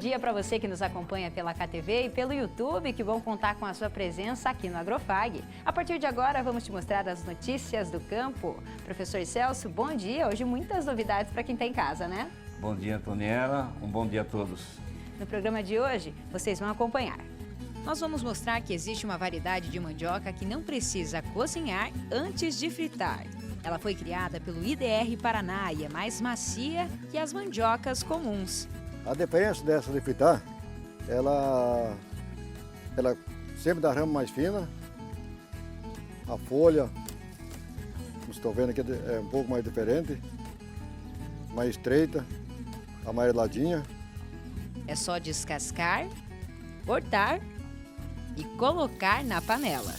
dia para você que nos acompanha pela KTV e pelo YouTube, que vão contar com a sua presença aqui no Agrofag. A partir de agora, vamos te mostrar as notícias do campo. Professor Celso, bom dia. Hoje muitas novidades para quem está em casa, né? Bom dia, Antoniela. Um bom dia a todos. No programa de hoje, vocês vão acompanhar. Nós vamos mostrar que existe uma variedade de mandioca que não precisa cozinhar antes de fritar. Ela foi criada pelo IDR Paraná e é mais macia que as mandiocas comuns. A diferença dessa de fritar, ela sempre dá rama mais fina, a folha, como estão vendo aqui, é um pouco mais diferente, mais estreita, amareladinha. É só descascar, cortar e colocar na panela.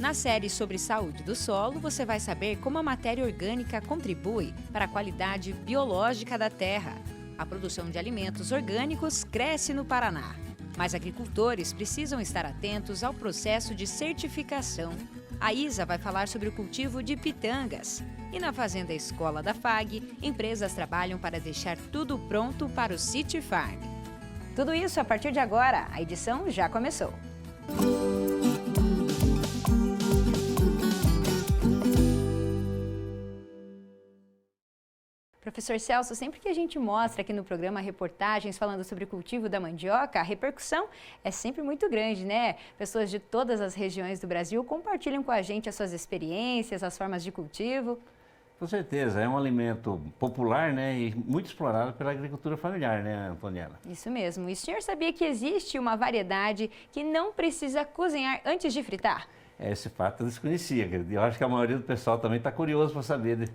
Na série sobre saúde do solo, você vai saber como a matéria orgânica contribui para a qualidade biológica da terra. A produção de alimentos orgânicos cresce no Paraná, mas agricultores precisam estar atentos ao processo de certificação. A Isa vai falar sobre o cultivo de pitangas. E na Fazenda Escola da FAG, empresas trabalham para deixar tudo pronto para o City Farm. Tudo isso a partir de agora. A edição já começou. Professor Celso, sempre que a gente mostra aqui no programa reportagens falando sobre o cultivo da mandioca, a repercussão é sempre muito grande, né? Pessoas de todas as regiões do Brasil compartilham com a gente as suas experiências, as formas de cultivo. Com certeza, é um alimento popular, né, e muito explorado pela agricultura familiar, né, Antoniela? Isso mesmo. E o senhor sabia que existe uma variedade que não precisa cozinhar antes de fritar? Esse fato eu desconhecia, querido. Eu acho que a maioria do pessoal também está curioso para saber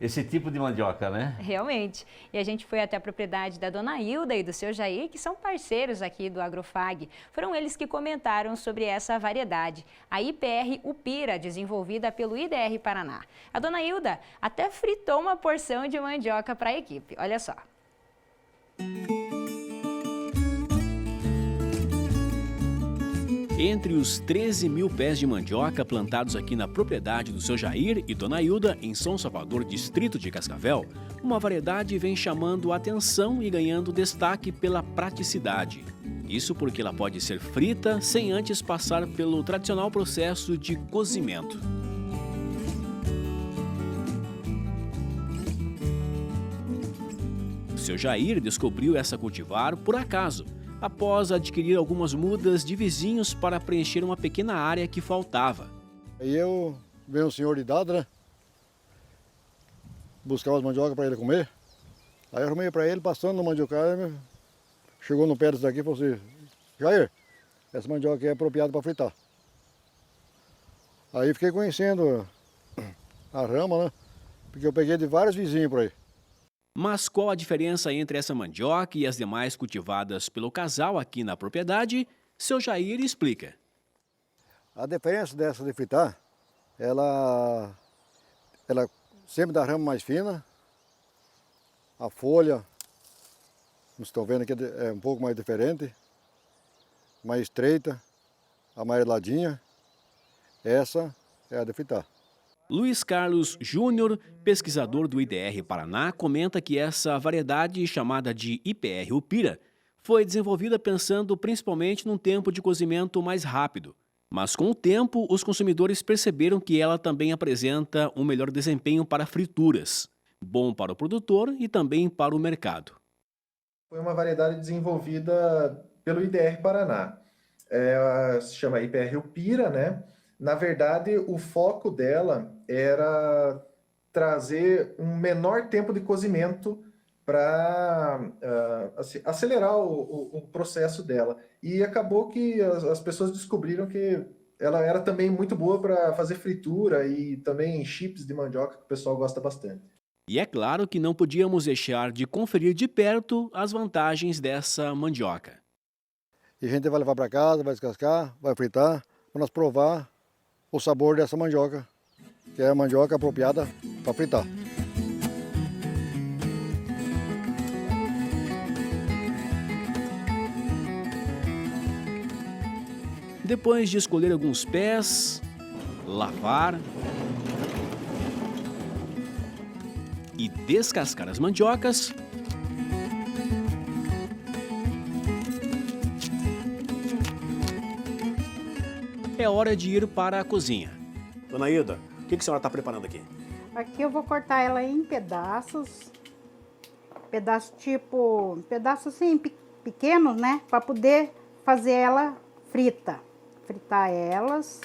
esse tipo de mandioca, né? Realmente. E a gente foi até a propriedade da dona Hilda e do seu Jair, que são parceiros aqui do Agrofag. Foram eles que comentaram sobre essa variedade, a IPR Upira, desenvolvida pelo IDR Paraná. A dona Hilda até fritou uma porção de mandioca para a equipe. Olha só. Entre os 13 mil pés de mandioca plantados aqui na propriedade do seu Jair e dona Hilda, em São Salvador, distrito de Cascavel, uma variedade vem chamando atenção e ganhando destaque pela praticidade. Isso porque ela pode ser frita sem antes passar pelo tradicional processo de cozimento. O seu Jair descobriu essa cultivar por acaso, após adquirir algumas mudas de vizinhos para preencher uma pequena área que faltava. Aí eu veio um senhor de idade, né? Buscar umas mandioca para ele comer. Aí eu arrumei para ele, passando no mandiocar, chegou no pé desse daqui e falou assim: Jair, essa mandioca aqui é apropriada para fritar. Aí fiquei conhecendo a rama, né? Porque eu peguei de vários vizinhos por aí. Mas qual a diferença entre essa mandioca e as demais cultivadas pelo casal aqui na propriedade? Seu Jair explica. A diferença dessa de fritar, ela sempre dá rama mais fina, a folha, como estão vendo aqui, é um pouco mais diferente, mais estreita, amareladinha. Essa é a de fritar. Luiz Carlos Júnior, pesquisador do IDR Paraná, comenta que essa variedade, chamada de IPR Upira, foi desenvolvida pensando principalmente num tempo de cozimento mais rápido. Mas com o tempo, os consumidores perceberam que ela também apresenta um melhor desempenho para frituras, bom para o produtor e também para o mercado. Foi uma variedade desenvolvida pelo IDR Paraná. Se chama IPR Upira, né? Na verdade, o foco dela era trazer um menor tempo de cozimento para acelerar o processo dela. E acabou que as pessoas descobriram que ela era também muito boa para fazer fritura e também chips de mandioca, que o pessoal gosta bastante. E é claro que não podíamos deixar de conferir de perto as vantagens dessa mandioca. E a gente vai levar para casa, vai descascar, vai fritar, para nós provar o sabor dessa mandioca, que é a mandioca apropriada para fritar. Depois de escolher alguns pés, lavar e descascar as mandiocas, é hora de ir para a cozinha. Dona Hilda, o que a senhora está preparando aqui? Aqui eu vou cortar ela em pedaços. Pedaços assim pequenos, né? Para poder fazer ela frita. Fritar elas.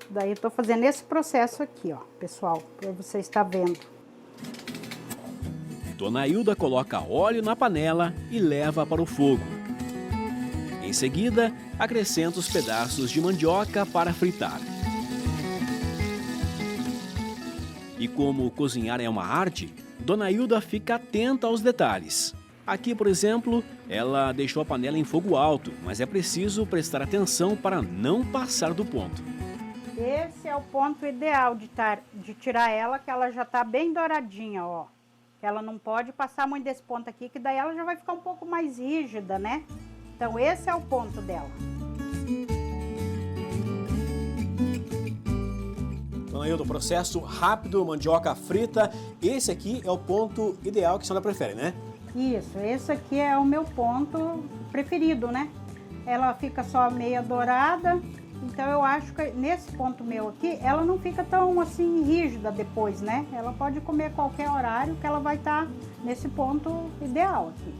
Daí eu tô fazendo esse processo aqui, ó, pessoal, para você estar vendo. Dona Hilda coloca óleo na panela e leva para o fogo. Em seguida, acrescenta os pedaços de mandioca para fritar. E como cozinhar é uma arte, Dona Hilda fica atenta aos detalhes. Aqui, por exemplo, ela deixou a panela em fogo alto, mas é preciso prestar atenção para não passar do ponto. Esse é o ponto ideal de tirar ela, que ela já tá bem douradinha, ó. Ela não pode passar muito desse ponto aqui, que daí ela já vai ficar um pouco mais rígida, né? Então esse é o ponto dela. Dona Hilda, o processo rápido, mandioca frita, esse aqui é o ponto ideal que a senhora prefere, né? Isso, esse aqui é o meu ponto preferido, né? Ela fica só meia dourada, então eu acho que nesse ponto meu aqui, ela não fica tão assim rígida depois, né? Ela pode comer a qualquer horário que ela vai estar nesse ponto ideal aqui.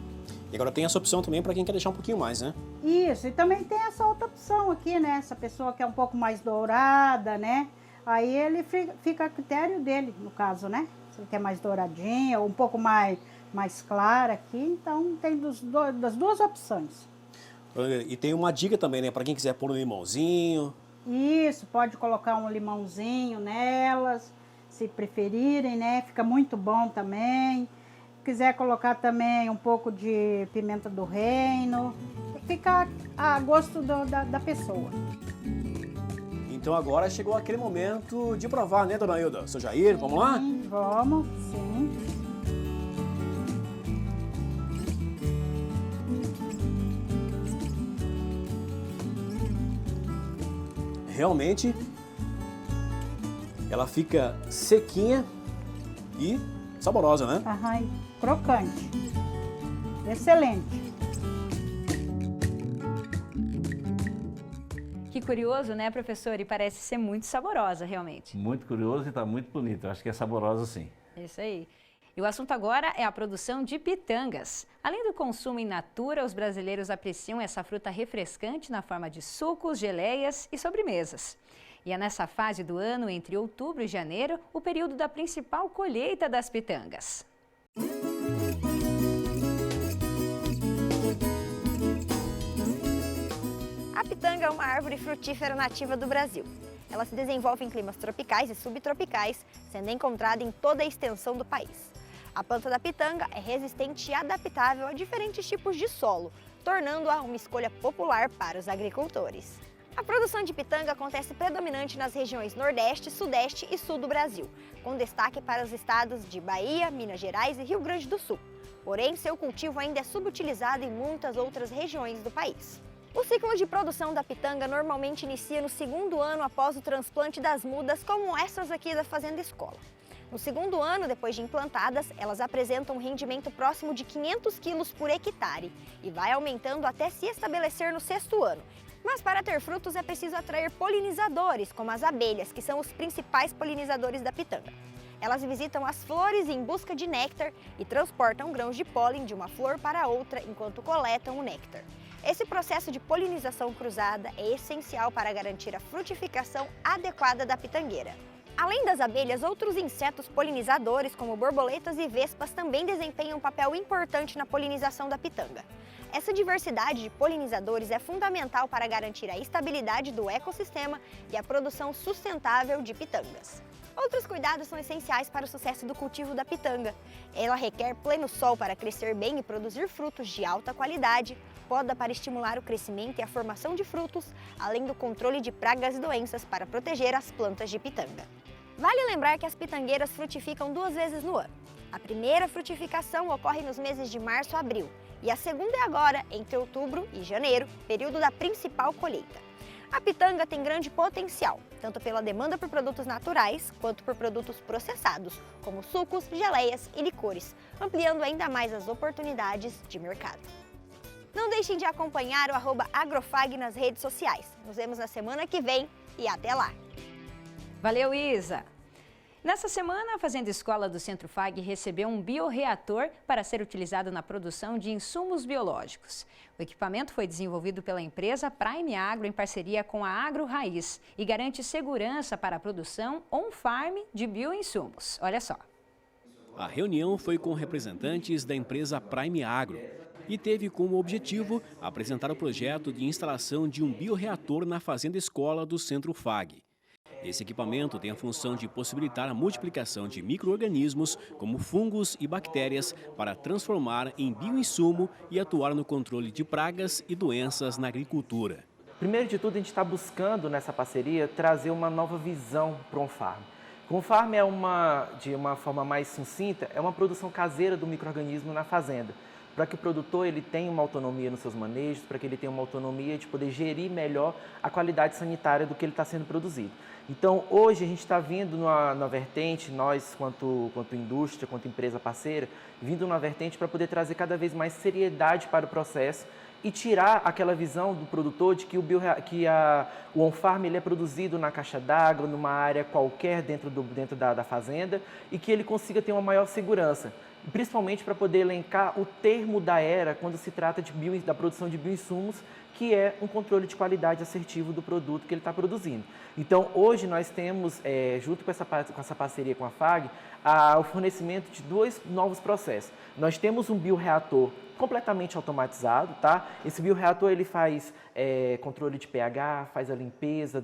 E agora tem essa opção também para quem quer deixar um pouquinho mais, né? Isso, e também tem essa outra opção aqui, né? Essa pessoa que é um pouco mais dourada, né? Aí ele fica a critério dele, no caso, né? Se ele quer mais douradinha ou um pouco mais clara aqui, então tem das duas opções. E tem uma dica também, né? Para quem quiser pôr um limãozinho. Isso, pode colocar um limãozinho nelas, se preferirem, né? Fica muito bom também. Se quiser colocar também um pouco de pimenta do reino, fica a gosto da pessoa. Então agora chegou aquele momento de provar, né, Dona Hilda? Seu Jair, vamos lá? Vamos, sim. Realmente, ela fica sequinha e saborosa, né? Aham, e crocante. Excelente. Que curioso, né, professor? E parece ser muito saborosa, realmente. Muito curioso e está muito bonito. Eu acho que é saborosa sim. Isso aí. E o assunto agora é a produção de pitangas. Além do consumo in natura, os brasileiros apreciam essa fruta refrescante na forma de sucos, geleias e sobremesas. E é nessa fase do ano, entre outubro e janeiro, o período da principal colheita das pitangas. A pitanga é uma árvore frutífera nativa do Brasil. Ela se desenvolve em climas tropicais e subtropicais, sendo encontrada em toda a extensão do país. A planta da pitanga é resistente e adaptável a diferentes tipos de solo, tornando-a uma escolha popular para os agricultores. A produção de pitanga acontece predominante nas regiões Nordeste, Sudeste e Sul do Brasil, com destaque para os estados de Bahia, Minas Gerais e Rio Grande do Sul. Porém, seu cultivo ainda é subutilizado em muitas outras regiões do país. O ciclo de produção da pitanga normalmente inicia no segundo ano após o transplante das mudas, como essas aqui da Fazenda Escola. No segundo ano, depois de implantadas, elas apresentam um rendimento próximo de 500 quilos por hectare e vai aumentando até se estabelecer no sexto ano. Mas para ter frutos é preciso atrair polinizadores, como as abelhas, que são os principais polinizadores da pitanga. Elas visitam as flores em busca de néctar e transportam grãos de pólen de uma flor para outra enquanto coletam o néctar. Esse processo de polinização cruzada é essencial para garantir a frutificação adequada da pitangueira. Além das abelhas, outros insetos polinizadores, como borboletas e vespas, também desempenham um papel importante na polinização da pitanga. Essa diversidade de polinizadores é fundamental para garantir a estabilidade do ecossistema e a produção sustentável de pitangas. Outros cuidados são essenciais para o sucesso do cultivo da pitanga. Ela requer pleno sol para crescer bem e produzir frutos de alta qualidade, poda para estimular o crescimento e a formação de frutos, além do controle de pragas e doenças para proteger as plantas de pitanga. Vale lembrar que as pitangueiras frutificam 2 vezes no ano. A primeira frutificação ocorre nos meses de março a abril e a segunda é agora, entre outubro e janeiro, período da principal colheita. A pitanga tem grande potencial, tanto pela demanda por produtos naturais quanto por produtos processados, como sucos, geleias e licores, ampliando ainda mais as oportunidades de mercado. Não deixem de acompanhar o @agrofag nas redes sociais. Nos vemos na semana que vem e até lá! Valeu, Isa! Nessa semana, a Fazenda Escola do Centro FAG recebeu um bioreator para ser utilizado na produção de insumos biológicos. O equipamento foi desenvolvido pela empresa Prime Agro em parceria com a Agro Raiz e garante segurança para a produção on-farm de bioinsumos. Olha só. A reunião foi com representantes da empresa Prime Agro e teve como objetivo apresentar o projeto de instalação de um bioreator na Fazenda Escola do Centro FAG. Esse equipamento tem a função de possibilitar a multiplicação de micro-organismos, como fungos e bactérias, para transformar em bioinsumo e atuar no controle de pragas e doenças na agricultura. Primeiro de tudo, a gente está buscando nessa parceria trazer uma nova visão para o on-farm. O on-farm de uma forma mais sucinta, é uma produção caseira do micro-organismo na fazenda, para que o produtor ele tenha uma autonomia nos seus manejos, para que ele tenha uma autonomia de poder gerir melhor a qualidade sanitária do que ele está sendo produzido. Então, hoje a gente está vindo na vertente, nós quanto indústria, quanto empresa parceira, vindo numa vertente para poder trazer cada vez mais seriedade para o processo e tirar aquela visão do produtor de que o on-farm ele é produzido na caixa d'água, numa área qualquer dentro da fazenda e que ele consiga ter uma maior segurança. Principalmente para poder elencar o termo da era quando se trata da produção de bioinsumos, que é um controle de qualidade assertivo do produto que ele está produzindo. Então, hoje nós temos, junto com essa parceria com a FAG, o fornecimento de 2 novos processos. Nós temos um bioreator completamente automatizado, tá? Esse bioreator ele faz controle de pH, faz a limpeza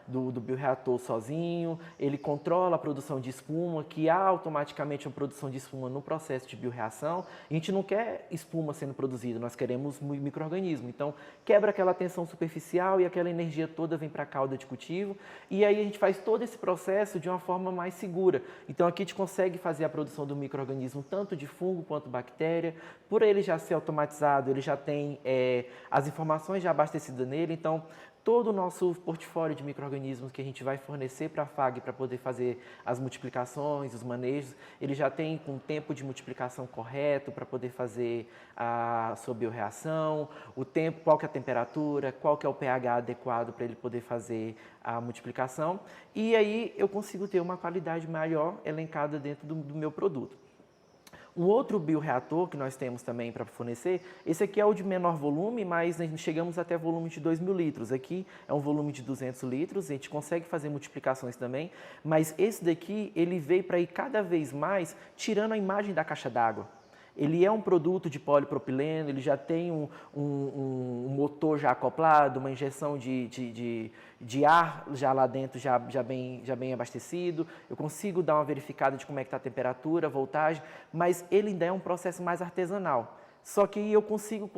do bioreator sozinho, ele controla a produção de espuma, que há automaticamente uma produção de espuma no processo de bioreação. A gente não quer espuma sendo produzida, nós queremos micro-organismo. Então, quebra aquela tensão superficial e aquela energia toda vem para a cauda de cultivo e aí a gente faz todo esse processo de uma forma mais segura. Então, aqui a gente consegue fazer a produção do micro-organismo tanto de fungo quanto bactéria. Por ele já ser automatizado, ele já tem as informações já abastecidas nele, então todo o nosso portfólio de micro-organismos que a gente vai fornecer para a FAG para poder fazer as multiplicações, os manejos, ele já tem com tempo de multiplicação correto para poder fazer a sua bioreação, o tempo, qual que é a temperatura, qual que é o pH adequado para ele poder fazer a multiplicação e aí eu consigo ter uma qualidade maior elencada dentro do meu produto. Um outro bioreator que nós temos também para fornecer, esse aqui é o de menor volume, mas nós chegamos até volume de 2.000 litros. Aqui é um volume de 200 litros, a gente consegue fazer multiplicações também, mas esse daqui ele veio para ir cada vez mais tirando a imagem da caixa d'água. Ele é um produto de polipropileno, ele já tem um motor já acoplado, uma injeção de ar já lá dentro, já bem abastecido. Eu consigo dar uma verificada de como é que está a temperatura, a voltagem, mas ele ainda é um processo mais artesanal. Só que eu consigo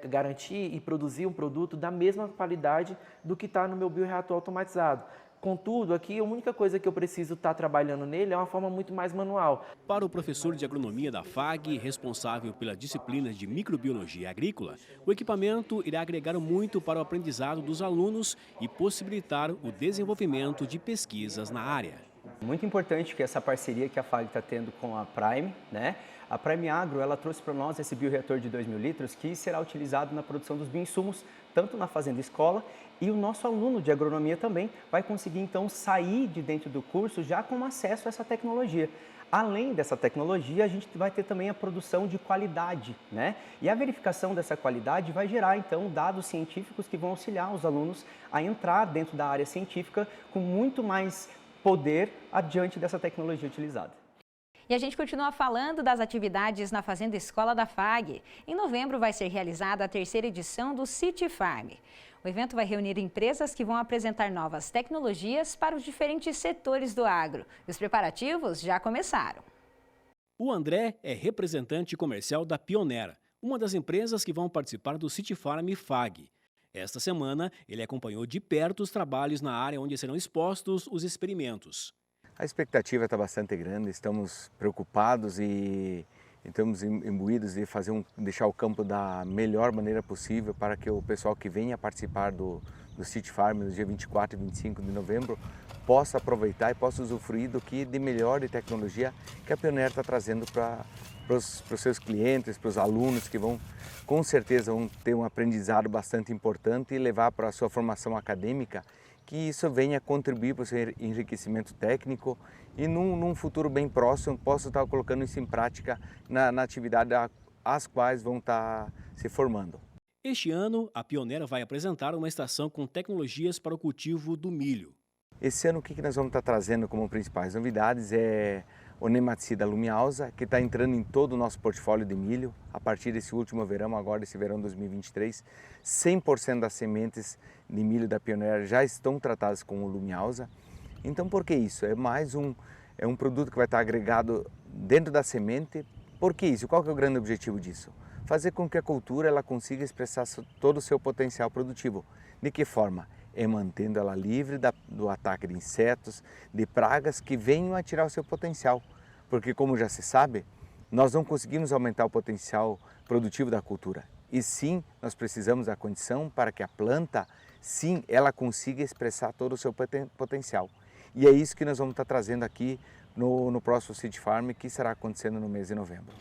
garantir e produzir um produto da mesma qualidade do que está no meu bioreator automatizado. Contudo, aqui a única coisa que eu preciso estar trabalhando nele é uma forma muito mais manual. Para o professor de agronomia da FAG, responsável pela disciplina de microbiologia agrícola, o equipamento irá agregar muito para o aprendizado dos alunos e possibilitar o desenvolvimento de pesquisas na área. Muito importante que essa parceria que a FAG está tendo com a Prime, né? A Prime Agro, ela trouxe para nós esse bioreator de 2.000 litros que será utilizado na produção dos bioinsumos, tanto na fazenda escola, e o nosso aluno de agronomia também vai conseguir então sair de dentro do curso já com acesso a essa tecnologia. Além dessa tecnologia, a gente vai ter também a produção de qualidade, né? E a verificação dessa qualidade vai gerar então dados científicos que vão auxiliar os alunos a entrar dentro da área científica com muito mais poder adiante dessa tecnologia utilizada. E a gente continua falando das atividades na Fazenda Escola da FAG. Em novembro vai ser realizada a 3ª edição do City Farm. O evento vai reunir empresas que vão apresentar novas tecnologias para os diferentes setores do agro. E os preparativos já começaram. O André é representante comercial da Pionera, uma das empresas que vão participar do City Farm FAG. Esta semana, ele acompanhou de perto os trabalhos na área onde serão expostos os experimentos. A expectativa está bastante grande, estamos preocupados e estamos imbuídos de deixar o campo da melhor maneira possível para que o pessoal que venha participar do do City Farm no dia 24 e 25 de novembro possa aproveitar e possa usufruir do que de melhor de tecnologia que a Pioneer está trazendo para os seus clientes, para os alunos que vão, com certeza, vão ter um aprendizado bastante importante e levar para a sua formação acadêmica, que isso venha contribuir para o seu enriquecimento técnico e num futuro bem próximo possa estar colocando isso em prática na atividade às quais vão estar se formando. Este ano, a Pioneer vai apresentar uma estação com tecnologias para o cultivo do milho. Esse ano o que nós vamos estar trazendo como principais novidades é o nematicida Lumialza, que está entrando em todo o nosso portfólio de milho. A partir desse último verão, agora esse verão 2023, 100% das sementes de milho da Pioneer já estão tratadas com o Lumialza. Então por que isso? É um produto que vai estar agregado dentro da semente. Por que isso? Qual que é o grande objetivo disso? Fazer com que a cultura ela consiga expressar todo o seu potencial produtivo. De que forma? É mantendo ela livre do ataque de insetos, de pragas que venham a tirar o seu potencial. Porque, como já se sabe, nós não conseguimos aumentar o potencial produtivo da cultura. E sim, nós precisamos da condição para que a planta, sim, ela consiga expressar todo o seu potencial. E é isso que nós vamos estar trazendo aqui no próximo City Farm, que estará acontecendo no mês de novembro.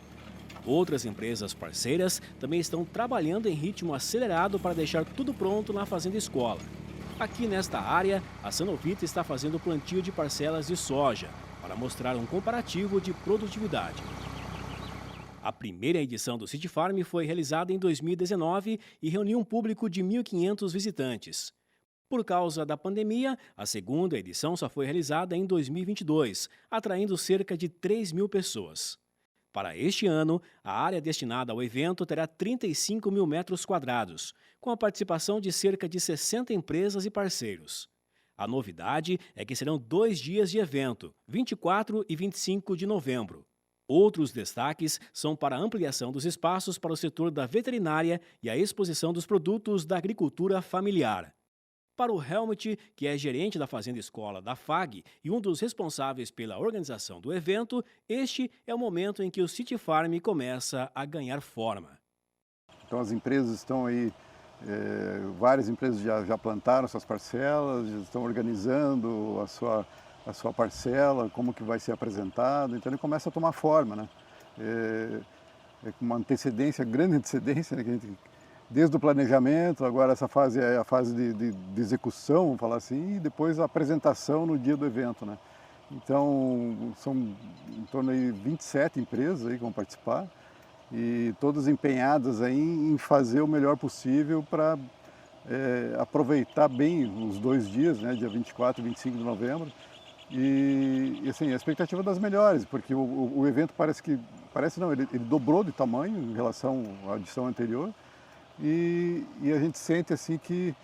Outras empresas parceiras também estão trabalhando em ritmo acelerado para deixar tudo pronto na Fazenda Escola. Aqui nesta área, a Sanovita está fazendo plantio de parcelas de soja para mostrar um comparativo de produtividade. A primeira edição do City Farm foi realizada em 2019 e reuniu um público de 1.500 visitantes. Por causa da pandemia, a segunda edição só foi realizada em 2022, atraindo cerca de 3.000 pessoas. Para este ano, a área destinada ao evento terá 35 mil metros quadrados, com a participação de cerca de 60 empresas e parceiros. A novidade é que serão 2 dias de evento, 24 e 25 de novembro. Outros destaques são para a ampliação dos espaços para o setor da veterinária e a exposição dos produtos da agricultura familiar. Para o Helmut, que é gerente da Fazenda Escola da FAG e um dos responsáveis pela organização do evento, este é o momento em que o City Farm começa a ganhar forma. Então as empresas estão aí, várias empresas já plantaram suas parcelas, já estão organizando a sua parcela, como que vai ser apresentado, então ele começa a tomar forma, né? Com uma antecedência, grande antecedência, né? Que a gente, desde o planejamento, agora essa fase é a fase de execução, vamos falar assim, e depois a apresentação no dia do evento, né? Então, são em torno de 27 empresas aí que vão participar e todas empenhadas aí em fazer o melhor possível para aproveitar bem os 2 dias, né, dia 24 e 25 de novembro. E assim, a expectativa das melhores, porque o evento ele dobrou de tamanho em relação à edição anterior. E a gente sente assim que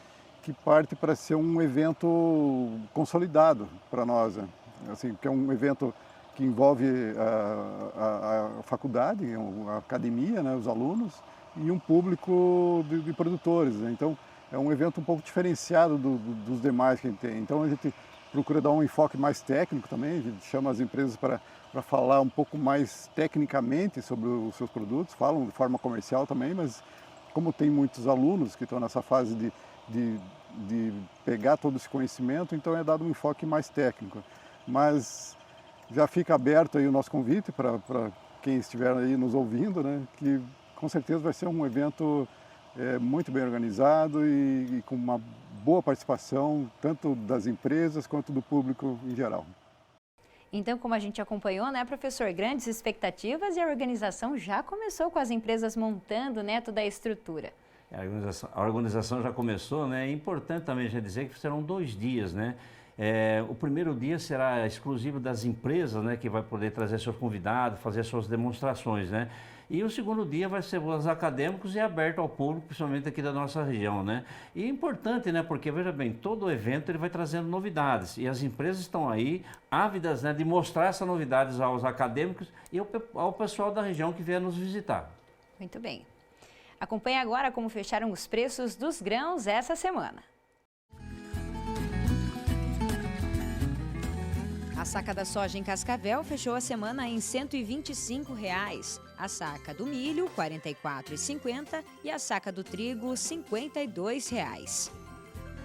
parte para ser um evento consolidado para nós, né? Assim, que é um evento que envolve a faculdade, a academia, né, os alunos e um público de produtores, né? Então é um evento um pouco diferenciado dos demais que a gente tem. Então a gente procura dar um enfoque mais técnico também, a gente chama as empresas para falar um pouco mais tecnicamente sobre os seus produtos, falam de forma comercial também, mas como tem muitos alunos que estão nessa fase de pegar todo esse conhecimento, então é dado um enfoque mais técnico. Mas já fica aberto aí o nosso convite para quem estiver aí nos ouvindo, né, que com certeza vai ser um evento muito bem organizado e com uma boa participação, tanto das empresas quanto do público em geral. Então, como a gente acompanhou, né, professor, grandes expectativas e a organização já começou com as empresas montando, né, toda a estrutura. A organização já começou, né? É importante também já dizer que serão 2 dias, né? O primeiro dia será exclusivo das empresas, né, que vai poder trazer seus convidados, fazer suas demonstrações, né? E o segundo dia vai ser os acadêmicos e aberto ao público, principalmente aqui da nossa região, né? E é importante, né? Porque, veja bem, todo evento ele vai trazendo novidades e as empresas estão aí ávidas, né, de mostrar essas novidades aos acadêmicos e ao pessoal da região que vier nos visitar. Muito bem. Acompanhe agora como fecharam os preços dos grãos essa semana. A saca da soja em Cascavel fechou a semana em R$ 125,00. A saca do milho, R$ 44,50 e a saca do trigo, R$ 52,00.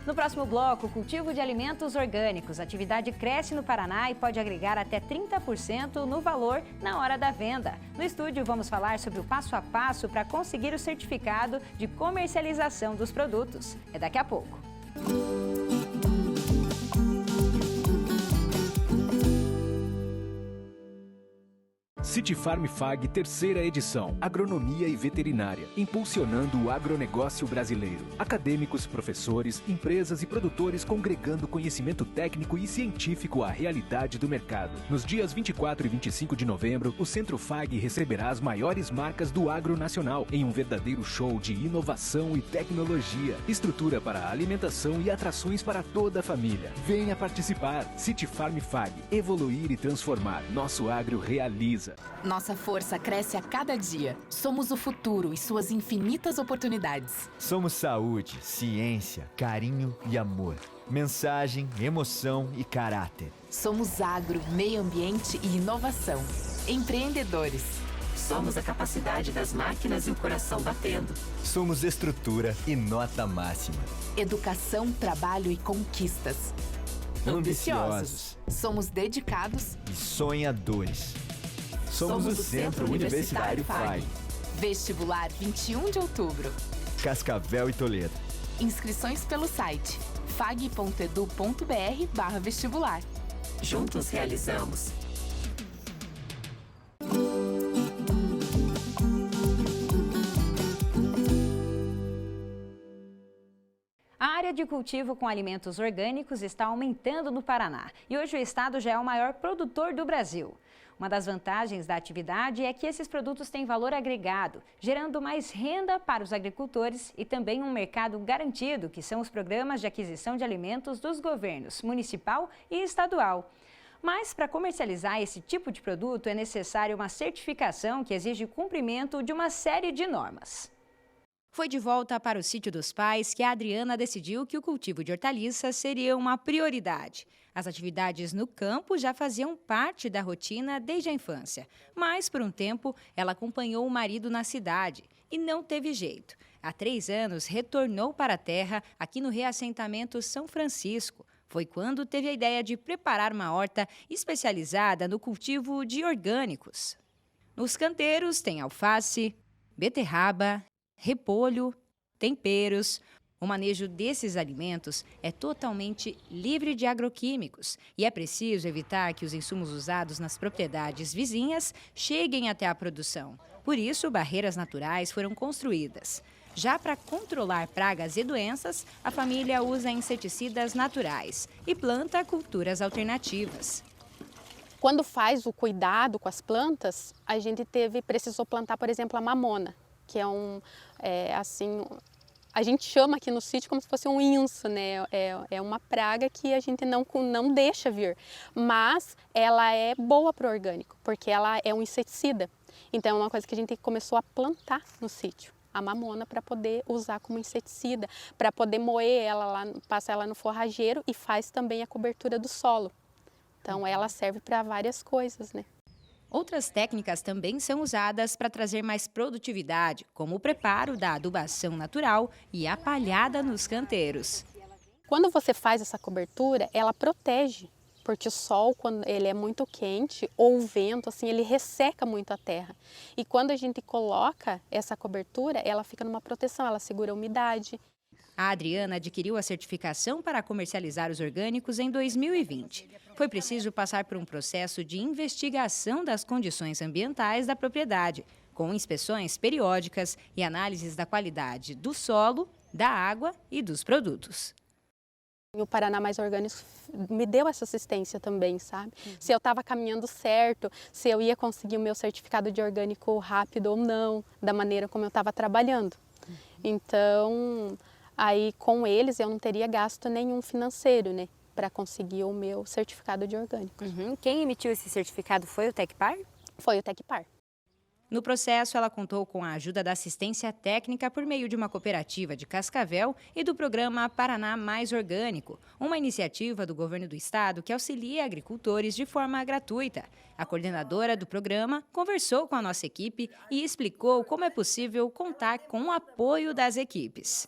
No próximo bloco, cultivo de alimentos orgânicos. A atividade cresce no Paraná e pode agregar até 30% no valor na hora da venda. No estúdio, vamos falar sobre o passo a passo para conseguir o certificado de comercialização dos produtos. É daqui a pouco. City Farm FAG, terceira edição. Agronomia e veterinária, impulsionando o agronegócio brasileiro. Acadêmicos, professores, empresas e produtores congregando conhecimento técnico e científico à realidade do mercado. Nos dias 24 e 25 de novembro, o Centro FAG receberá as maiores marcas do agro nacional em um verdadeiro show de inovação e tecnologia. Estrutura para alimentação e atrações para toda a família. Venha participar. City Farm FAG. Evoluir e transformar. Nosso agro realiza. Nossa força cresce a cada dia. Somos o futuro e suas infinitas oportunidades. Somos saúde, ciência, carinho e amor. Mensagem, emoção e caráter. Somos agro, meio ambiente e inovação. Empreendedores. Somos a capacidade das máquinas e o coração batendo. Somos estrutura e nota máxima. Educação, trabalho e conquistas. Ambiciosos. Somos dedicados e sonhadores. Somos o Centro Universitário FAG. Vestibular 21 de outubro. Cascavel e Toledo. Inscrições pelo site fag.edu.br/vestibular. Juntos realizamos. A área de cultivo com alimentos orgânicos está aumentando no Paraná e hoje o estado já é o maior produtor do Brasil. Uma das vantagens da atividade é que esses produtos têm valor agregado, gerando mais renda para os agricultores e também um mercado garantido, que são os programas de aquisição de alimentos dos governos municipal e estadual. Mas para comercializar esse tipo de produto é necessário uma certificação que exige o cumprimento de uma série de normas. Foi de volta para o sítio dos pais que a Adriana decidiu que o cultivo de hortaliças seria uma prioridade. As atividades no campo já faziam parte da rotina desde a infância, mas por um tempo ela acompanhou o marido na cidade e não teve jeito. Há 3 anos retornou para a terra aqui no reassentamento São Francisco. Foi quando teve a ideia de preparar uma horta especializada no cultivo de orgânicos. Nos canteiros tem alface, beterraba, repolho, temperos. O manejo desses alimentos é totalmente livre de agroquímicos e é preciso evitar que os insumos usados nas propriedades vizinhas cheguem até a produção. Por isso, barreiras naturais foram construídas. Já para controlar pragas e doenças, a família usa inseticidas naturais e planta culturas alternativas. Quando faz o cuidado com as plantas, a gente precisou plantar, por exemplo, a mamona, que a gente chama aqui no sítio como se fosse um inso, né? É uma praga que a gente não deixa vir, mas ela é boa para o orgânico, porque ela é um inseticida. Então é uma coisa que a gente começou a plantar no sítio, a mamona, para poder usar como inseticida, para poder moer ela lá, passar ela no forrageiro e faz também a cobertura do solo. Então ela serve para várias coisas, né? Outras técnicas também são usadas para trazer mais produtividade, como o preparo da adubação natural e a palhada nos canteiros. Quando você faz essa cobertura, ela protege, porque o sol, quando ele é muito quente, ou o vento, assim, ele resseca muito a terra. E quando a gente coloca essa cobertura, ela fica numa proteção, ela segura a umidade. A Adriana adquiriu a certificação para comercializar os orgânicos em 2020. Foi preciso passar por um processo de investigação das condições ambientais da propriedade, com inspeções periódicas e análises da qualidade do solo, da água e dos produtos. O Paraná Mais Orgânico me deu essa assistência também, sabe? Se eu estava caminhando certo, se eu ia conseguir o meu certificado de orgânico rápido ou não, da maneira como eu estava trabalhando. Então, aí com eles eu não teria gasto nenhum financeiro, né, para conseguir o meu certificado de orgânico. Quem emitiu esse certificado foi o Tecpar? Foi o Tecpar. No processo, ela contou com a ajuda da assistência técnica por meio de uma cooperativa de Cascavel e do programa Paraná Mais Orgânico, uma iniciativa do governo do estado que auxilia agricultores de forma gratuita. A coordenadora do programa conversou com a nossa equipe e explicou como é possível contar com o apoio das equipes.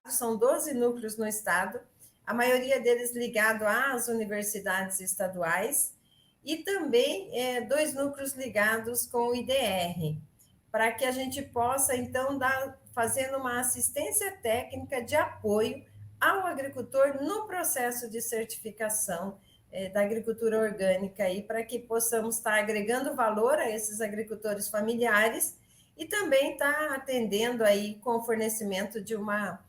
São 12 núcleos no estado, a maioria deles ligado às universidades estaduais, e também 2 núcleos ligados com o IDR, para que a gente possa, então, fazendo uma assistência técnica de apoio ao agricultor no processo de certificação da agricultura orgânica, para que possamos estar agregando valor a esses agricultores familiares e também estar atendendo aí com o fornecimento de uma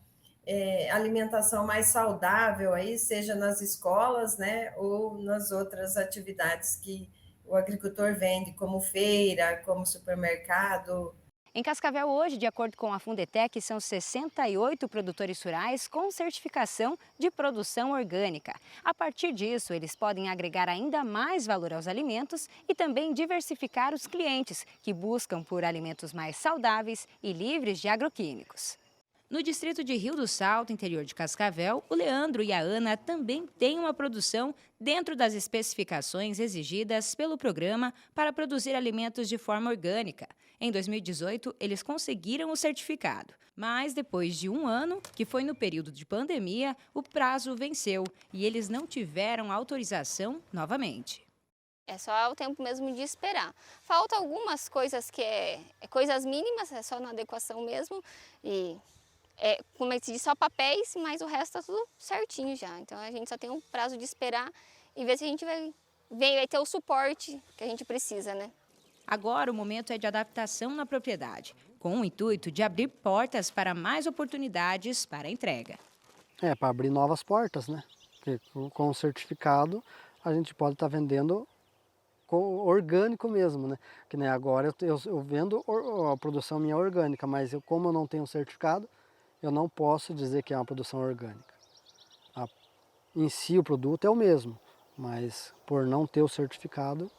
alimentação mais saudável, seja nas escolas, né, ou nas outras atividades que o agricultor vende, como feira, como supermercado. Em Cascavel hoje, de acordo com a Fundetec, são 68 produtores rurais com certificação de produção orgânica. A partir disso, eles podem agregar ainda mais valor aos alimentos e também diversificar os clientes, que buscam por alimentos mais saudáveis e livres de agroquímicos. No distrito de Rio do Salto, interior de Cascavel, o Leandro e a Ana também têm uma produção dentro das especificações exigidas pelo programa para produzir alimentos de forma orgânica. Em 2018, eles conseguiram o certificado, mas depois de 1 ano, que foi no período de pandemia, o prazo venceu e eles não tiveram autorização novamente. É só o tempo mesmo de esperar. Falta algumas coisas que é coisas mínimas, é só na adequação mesmo, e como eu te disse, só papéis, mas o resto está tudo certinho já. Então a gente só tem um prazo de esperar e ver se a gente vai ter o suporte que a gente precisa, né? Agora o momento é de adaptação na propriedade, com o intuito de abrir portas para mais oportunidades para a entrega. Para abrir novas portas, né? Porque com o certificado a gente pode estar vendendo orgânico mesmo, né? Que nem agora eu vendo a produção minha orgânica, mas como eu não tenho certificado, eu não posso dizer que é uma produção orgânica. Em si o produto é o mesmo, mas por não ter o certificado,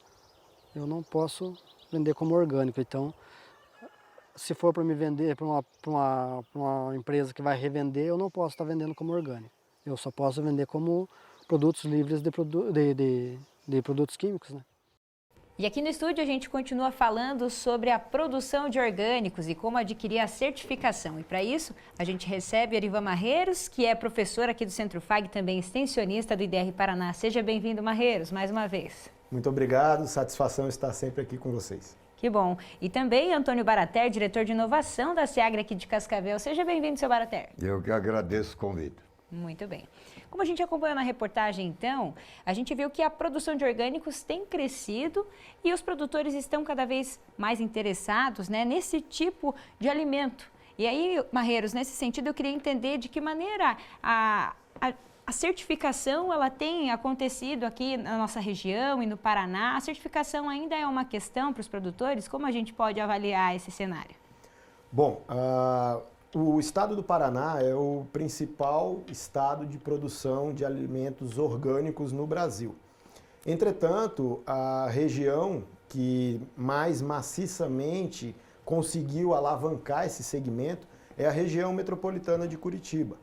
eu não posso vender como orgânico. Então, se for para me vender para uma empresa que vai revender, eu não posso estar vendendo como orgânico. Eu só posso vender como produtos livres de produtos químicos, né? E aqui no estúdio a gente continua falando sobre a produção de orgânicos e como adquirir a certificação. E para isso, a gente recebe a Erivan Marreiros, que é professora aqui do Centro FAG, também extensionista do IDR Paraná. Seja bem-vindo, Marreiros, mais uma vez. Muito obrigado, satisfação estar sempre aqui com vocês. Que bom. E também Antônio Barater, diretor de inovação da SEAGRA aqui de Cascavel. Seja bem-vindo, seu Barater. Eu que agradeço o convite. Muito bem. Como a gente acompanhou na reportagem, então, a gente viu que a produção de orgânicos tem crescido e os produtores estão cada vez mais interessados, né, nesse tipo de alimento. E aí, Marreiros, nesse sentido, eu queria entender de que maneira a certificação ela tem acontecido aqui na nossa região e no Paraná. A certificação ainda é uma questão para os produtores? Como a gente pode avaliar esse cenário? Bom, o estado do Paraná é o principal estado de produção de alimentos orgânicos no Brasil. Entretanto, a região que mais maciçamente conseguiu alavancar esse segmento é a região metropolitana de Curitiba,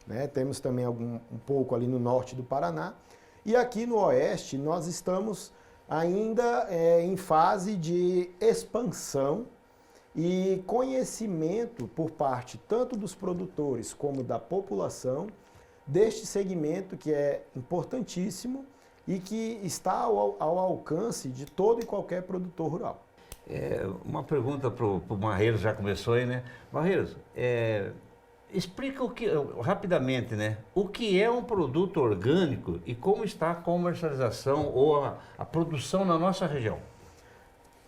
né? Temos também um pouco ali no norte do Paraná. E aqui no oeste nós estamos ainda em fase de expansão e conhecimento por parte tanto dos produtores como da população deste segmento que é importantíssimo e que está ao alcance de todo e qualquer produtor rural. Uma pergunta para o Marreiros, já começou aí, né? Marreiros, explica rapidamente, né? O que é um produto orgânico e como está a comercialização ou a produção na nossa região?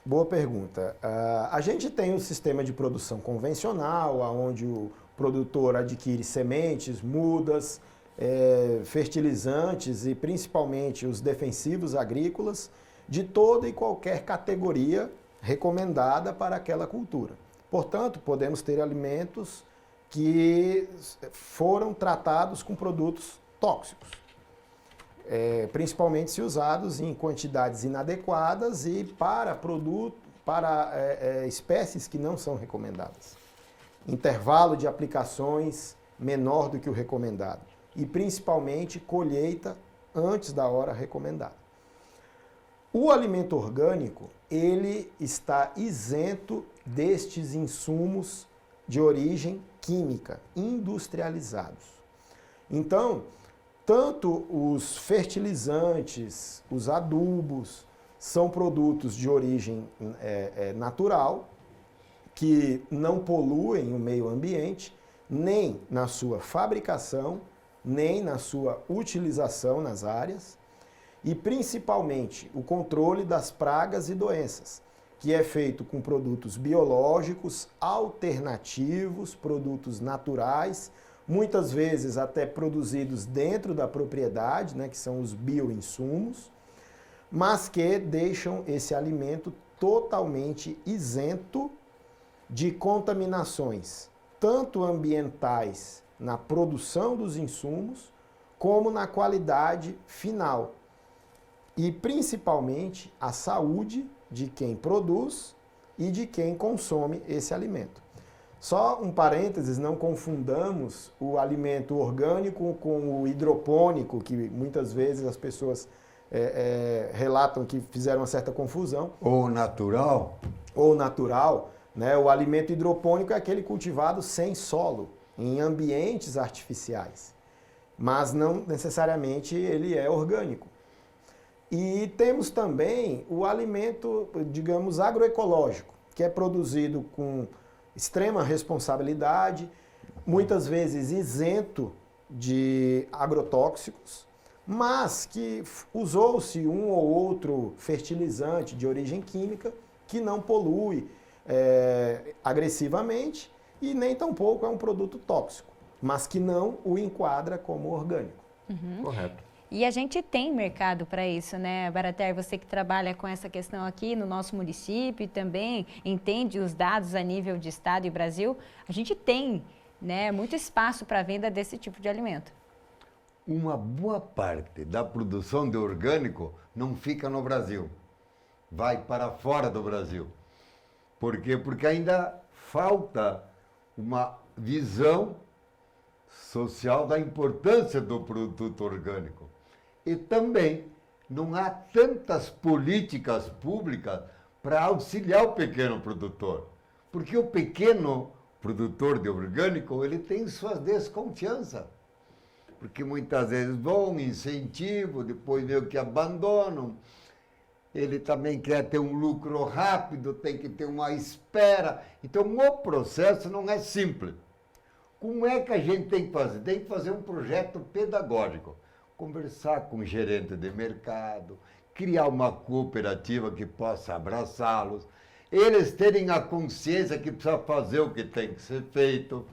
Boa pergunta. A gente tem um sistema de produção convencional, onde o produtor adquire sementes, mudas, fertilizantes e principalmente os defensivos agrícolas de toda e qualquer categoria recomendada para aquela cultura. Portanto, podemos ter alimentos que foram tratados com produtos tóxicos. Principalmente se usados em quantidades inadequadas e para espécies que não são recomendadas. Intervalo de aplicações menor do que o recomendado e principalmente colheita antes da hora recomendada. O alimento orgânico, ele está isento destes insumos de origem química, industrializados. Então, tanto os fertilizantes, os adubos, são produtos de origem natural, que não poluem o meio ambiente, nem na sua fabricação, nem na sua utilização nas áreas, e principalmente o controle das pragas e doenças, que é feito com produtos biológicos, alternativos, produtos naturais, muitas vezes até produzidos dentro da propriedade, né, que são os bioinsumos, mas que deixam esse alimento totalmente isento de contaminações, tanto ambientais na produção dos insumos, como na qualidade final. E principalmente a saúde de quem produz e de quem consome esse alimento. Só um parênteses, não confundamos o alimento orgânico com o hidropônico, que muitas vezes as pessoas relatam que fizeram uma certa confusão. Ou natural. Ou natural, né? O alimento hidropônico é aquele cultivado sem solo, em ambientes artificiais, mas não necessariamente ele é orgânico. E temos também o alimento, digamos, agroecológico, que é produzido com extrema responsabilidade, muitas vezes isento de agrotóxicos, mas que usou-se um ou outro fertilizante de origem química que não polui agressivamente e nem tampouco é um produto tóxico, mas que não o enquadra como orgânico. Correto. E a gente tem mercado para isso, né, Barater? Você que trabalha com essa questão aqui no nosso município e também entende os dados a nível de estado e Brasil, a gente tem, né, muito espaço para a venda desse tipo de alimento. Uma boa parte da produção de orgânico não fica no Brasil, vai para fora do Brasil. Por quê? Porque ainda falta uma visão social da importância do produto orgânico. E também não há tantas políticas públicas para auxiliar o pequeno produtor. Porque o pequeno produtor de orgânico, ele tem suas desconfianças. Porque muitas vezes vão, incentivo, depois meio que abandonam. Ele também quer ter um lucro rápido, tem que ter uma espera. Então, o processo não é simples. Como é que a gente tem que fazer? Tem que fazer um projeto pedagógico. Conversar com o gerente de mercado, criar uma cooperativa que possa abraçá-los, eles terem a consciência que precisa fazer o que tem que ser feito.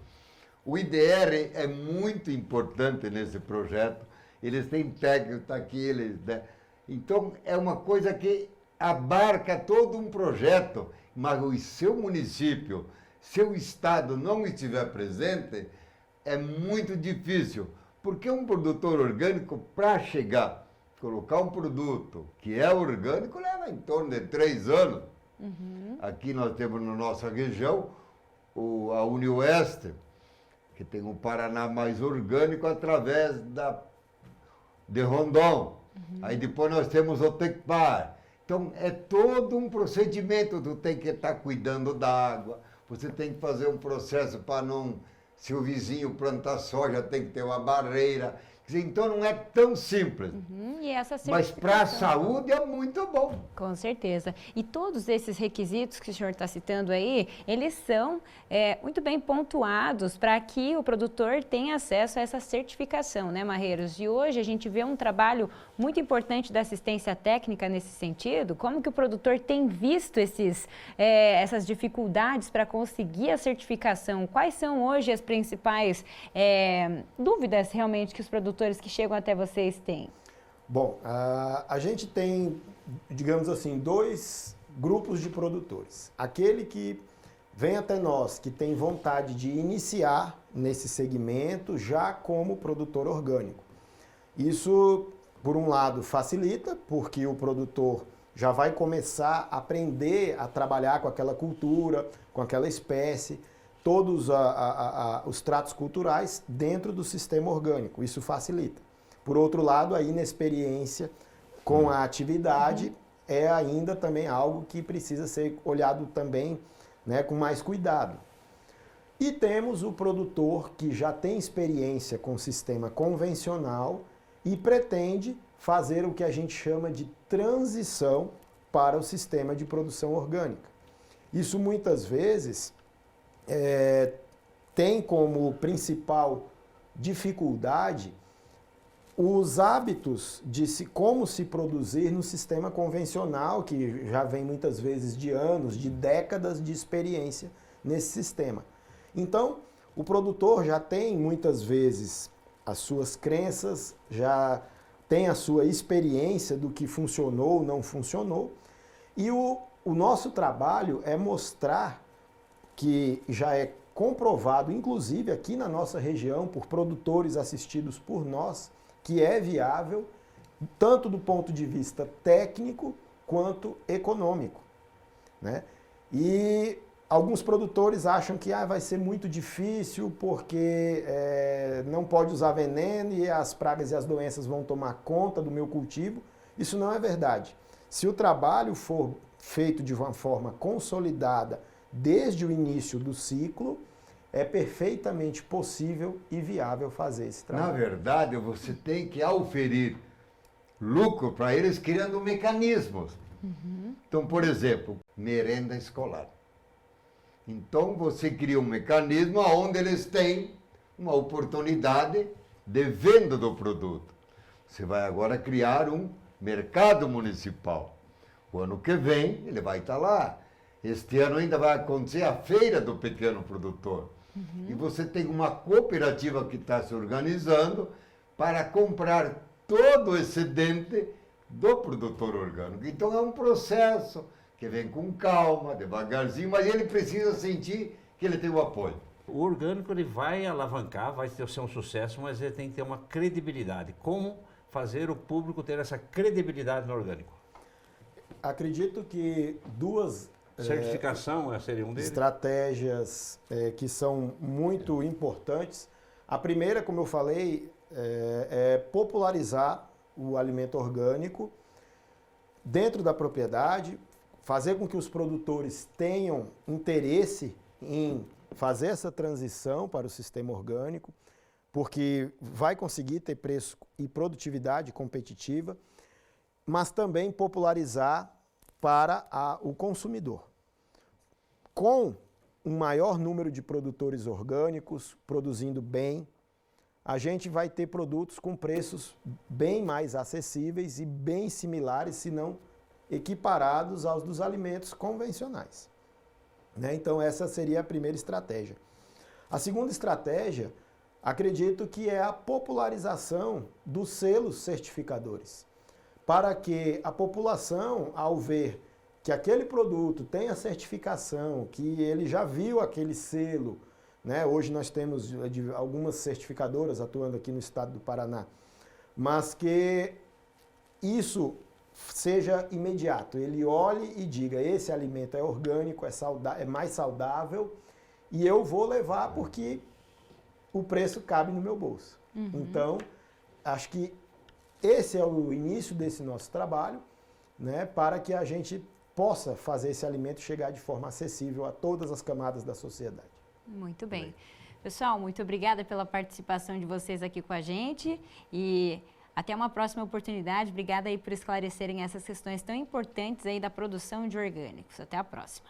O IDR é muito importante nesse projeto, eles têm técnico, tá aqui, né? Então, é uma coisa que abarca todo um projeto, mas o seu município, seu estado não estiver presente, é muito difícil. Porque um produtor orgânico, para chegar, colocar um produto que é orgânico, leva em torno de 3 anos. Aqui nós temos na nossa região a Unioeste, que tem o Paraná mais orgânico através de Rondon. Aí depois nós temos o Tecpar. Então é todo um procedimento, tu tem que estar cuidando da água, você tem que fazer um processo para não... Se o vizinho plantar soja, tem que ter uma barreira. Então, não é tão simples. E essa mas para a saúde é muito bom. Com certeza. E todos esses requisitos que o senhor está citando aí, eles são muito bem pontuados para que o produtor tenha acesso a essa certificação, né, Marreiros? E hoje a gente vê um trabalho muito importante da assistência técnica nesse sentido. Como que o produtor tem visto essas dificuldades para conseguir a certificação? Quais são hoje as principais dúvidas realmente que os produtores que chegam até vocês têm? Bom, a gente tem, digamos assim, 2 grupos de produtores. Aquele que vem até nós, que tem vontade de iniciar nesse segmento já como produtor orgânico. Isso, por um lado, facilita, porque o produtor já vai começar a aprender a trabalhar com aquela cultura, com aquela espécie, todos os tratos culturais dentro do sistema orgânico. Isso facilita. Por outro lado, a inexperiência com a atividade é ainda também algo que precisa ser olhado também, né, com mais cuidado. E temos o produtor que já tem experiência com o sistema convencional e pretende fazer o que a gente chama de transição para o sistema de produção orgânica. Isso muitas vezes tem como principal dificuldade os hábitos de como se produzir no sistema convencional, que já vem muitas vezes de anos, de décadas de experiência nesse sistema. Então, o produtor já tem muitas vezes as suas crenças, já tem a sua experiência do que funcionou ou não funcionou, e o nosso trabalho é mostrar que já é comprovado, inclusive aqui na nossa região, por produtores assistidos por nós, que é viável, tanto do ponto de vista técnico quanto econômico, né? E alguns produtores acham que vai ser muito difícil porque não pode usar veneno e as pragas e as doenças vão tomar conta do meu cultivo. Isso não é verdade. Se o trabalho for feito de uma forma consolidada desde o início do ciclo, é perfeitamente possível e viável fazer esse trabalho. Na verdade, você tem que auferir lucro para eles criando mecanismos. Então, por exemplo, merenda escolar. Então, você cria um mecanismo onde eles têm uma oportunidade de venda do produto. Você vai agora criar um mercado municipal. O ano que vem, ele vai estar lá. Este ano ainda vai acontecer a feira do pequeno produtor. E você tem uma cooperativa que está se organizando para comprar todo o excedente do produtor orgânico. Então é um processo que vem com calma, devagarzinho, mas ele precisa sentir que ele tem o apoio. O orgânico ele vai alavancar, vai ser um sucesso, mas ele tem que ter uma credibilidade. Como fazer o público ter essa credibilidade no orgânico? Acredito que duas certificação seria um deles? Estratégias que são muito importantes. A primeira, como eu falei, é popularizar o alimento orgânico dentro da propriedade, fazer com que os produtores tenham interesse em fazer essa transição para o sistema orgânico, porque vai conseguir ter preço e produtividade competitiva, mas também popularizar para o consumidor. Com um maior número de produtores orgânicos produzindo bem, a gente vai ter produtos com preços bem mais acessíveis e bem similares, se não equiparados aos dos alimentos convencionais, né? Então essa seria a primeira estratégia. A segunda estratégia, acredito que é a popularização dos selos certificadores, para que a população, ao ver que aquele produto tem a certificação, que ele já viu aquele selo, né? Hoje nós temos algumas certificadoras atuando aqui no estado do Paraná, mas que isso seja imediato. Ele olhe e diga, esse alimento é orgânico, é mais saudável e eu vou levar porque o preço cabe no meu bolso. Então, acho que esse é o início desse nosso trabalho, né? Para que a gente possa fazer esse alimento chegar de forma acessível a todas as camadas da sociedade. Muito bem. Pessoal, muito obrigada pela participação de vocês aqui com a gente e até uma próxima oportunidade. Obrigada aí por esclarecerem essas questões tão importantes aí da produção de orgânicos. Até a próxima.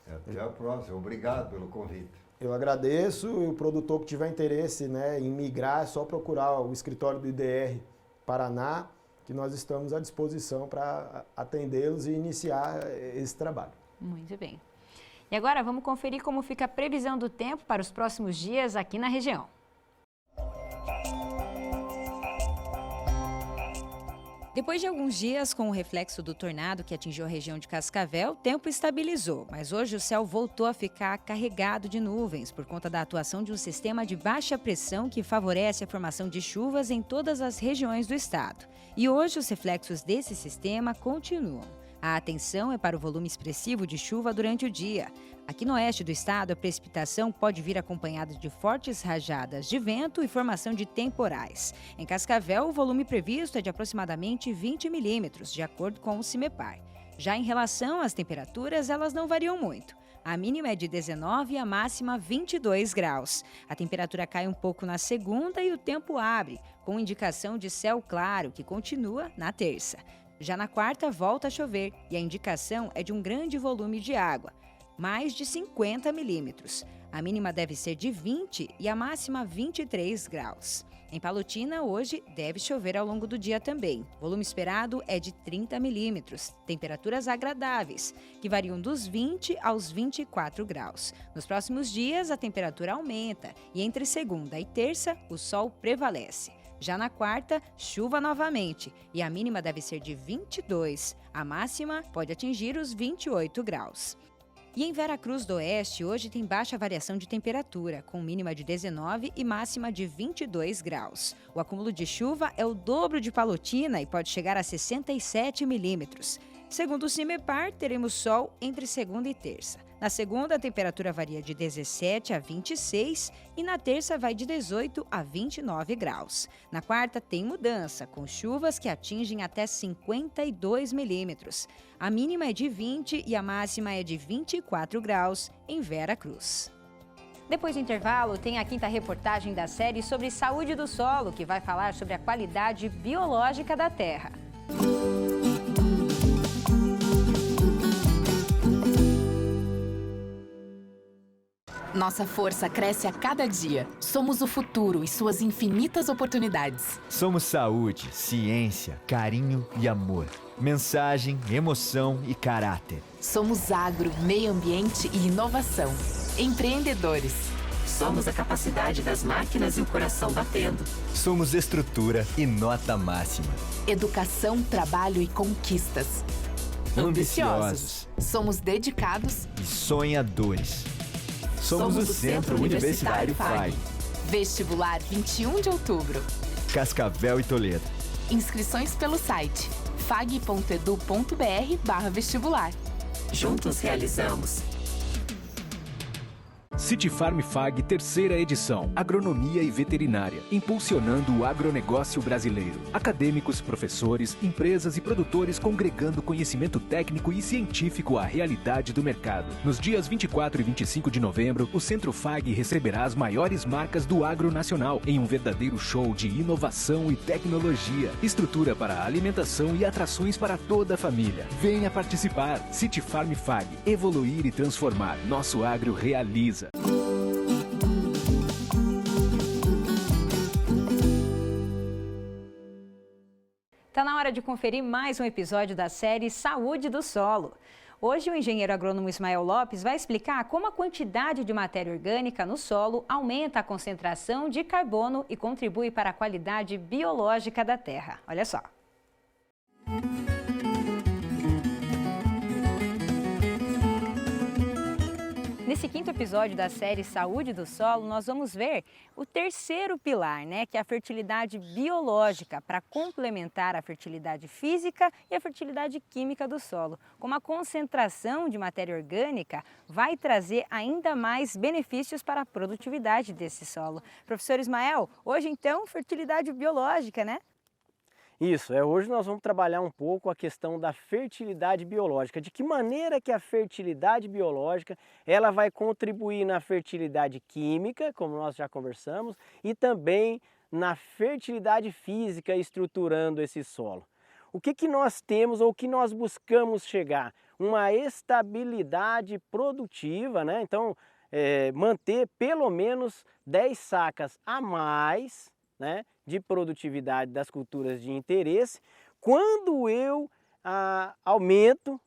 Até a próxima. Obrigado pelo convite. Eu agradeço e o produtor que tiver interesse, né, em migrar, é só procurar o escritório do IDR Paraná, que nós estamos à disposição para atendê-los e iniciar esse trabalho. Muito bem. E agora vamos conferir como fica a previsão do tempo para os próximos dias aqui na região. Depois de alguns dias com o reflexo do tornado que atingiu a região de Cascavel, o tempo estabilizou, mas hoje o céu voltou a ficar carregado de nuvens por conta da atuação de um sistema de baixa pressão que favorece a formação de chuvas em todas as regiões do estado. E hoje os reflexos desse sistema continuam. A atenção é para o volume expressivo de chuva durante o dia. Aqui no oeste do estado, a precipitação pode vir acompanhada de fortes rajadas de vento e formação de temporais. Em Cascavel, o volume previsto é de aproximadamente 20 milímetros, de acordo com o CIMEPAR. Já em relação às temperaturas, elas não variam muito. A mínima é de 19 e a máxima 22 graus. A temperatura cai um pouco na segunda e o tempo abre, com indicação de céu claro, que continua na terça. Já na quarta, volta a chover e a indicação é de um grande volume de água, mais de 50 milímetros. A mínima deve ser de 20 e a máxima 23 graus. Em Palotina, hoje, deve chover ao longo do dia também. O volume esperado é de 30 milímetros. Temperaturas agradáveis, que variam dos 20 aos 24 graus. Nos próximos dias, a temperatura aumenta e entre segunda e terça, o sol prevalece. Já na quarta, chuva novamente e a mínima deve ser de 22. A máxima pode atingir os 28 graus. E em Veracruz do Oeste, hoje tem baixa variação de temperatura, com mínima de 19 e máxima de 22 graus. O acúmulo de chuva é o dobro de Palotina e pode chegar a 67 milímetros. Segundo o CIMEPAR, teremos sol entre segunda e terça. Na segunda, a temperatura varia de 17 a 26 e na terça vai de 18 a 29 graus. Na quarta, tem mudança, com chuvas que atingem até 52 milímetros. A mínima é de 20 e a máxima é de 24 graus em Veracruz. Depois do intervalo, tem a quinta reportagem da série sobre saúde do solo, que vai falar sobre a qualidade biológica da terra. Nossa força cresce a cada dia. Somos o futuro e suas infinitas oportunidades. Somos saúde, ciência, carinho e amor. Mensagem, emoção e caráter. Somos agro, meio ambiente e inovação. Empreendedores. Somos a capacidade das máquinas e o coração batendo. Somos estrutura e nota máxima. Educação, trabalho e conquistas. Ambiciosos. Somos dedicados e sonhadores. Somos o Centro Universitário FAG. Vestibular 21 de outubro. Cascavel e Toledo. Inscrições pelo site fag.edu.br/vestibular. Juntos realizamos. City Farm Fag, terceira edição. Agronomia e veterinária, impulsionando o agronegócio brasileiro. Acadêmicos, professores, empresas e produtores congregando conhecimento técnico e científico à realidade do mercado. Nos dias 24 e 25 de novembro, o Centro Fag receberá as maiores marcas do agro nacional em um verdadeiro show de inovação e tecnologia. Estrutura para alimentação e atrações para toda a família. Venha participar. City Farm Fag. Evoluir e transformar. Nosso agro realiza. Está na hora de conferir mais um episódio da série Saúde do Solo. Hoje o engenheiro agrônomo Ismael Lopes vai explicar como a quantidade de matéria orgânica no solo aumenta a concentração de carbono e contribui para a qualidade biológica da terra. Olha só. Nesse quinto episódio da série Saúde do Solo, nós vamos ver o terceiro pilar, que é a fertilidade biológica, para complementar a fertilidade física e a fertilidade química do solo. Como a concentração de matéria orgânica vai trazer ainda mais benefícios para a produtividade desse solo. Professor Ismael, hoje então, fertilidade biológica, né? Isso, hoje nós vamos trabalhar um pouco a questão da fertilidade biológica, de que maneira que a fertilidade biológica ela vai contribuir na fertilidade química, como nós já conversamos, e também na fertilidade física estruturando esse solo. O que nós temos ou o que nós buscamos chegar? Uma estabilidade produtiva, né? Então, manter pelo menos 10 sacas a mais, né, de produtividade das culturas de interesse, quando eu aumento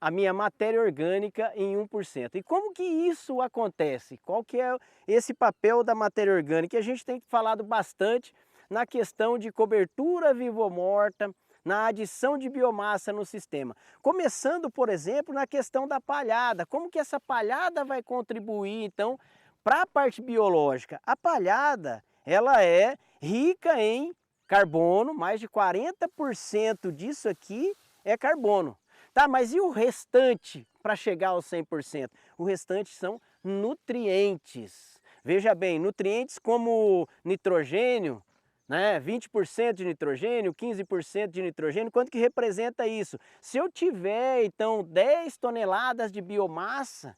a minha matéria orgânica em 1%. E como que isso acontece? Qual que é esse papel da matéria orgânica? A gente tem falado bastante na questão de cobertura vivo-morta, na adição de biomassa no sistema. Começando, por exemplo, na questão da palhada. Como que essa palhada vai contribuir, então, para a parte biológica? A palhada, ela é rica em carbono, mais de 40% disso aqui é carbono. Tá, mas e o restante para chegar aos 100%? O restante são nutrientes. Veja bem, nutrientes como nitrogênio, né? 20% de nitrogênio, 15% de nitrogênio, quanto que representa isso? Se eu tiver, então, 10 toneladas de biomassa,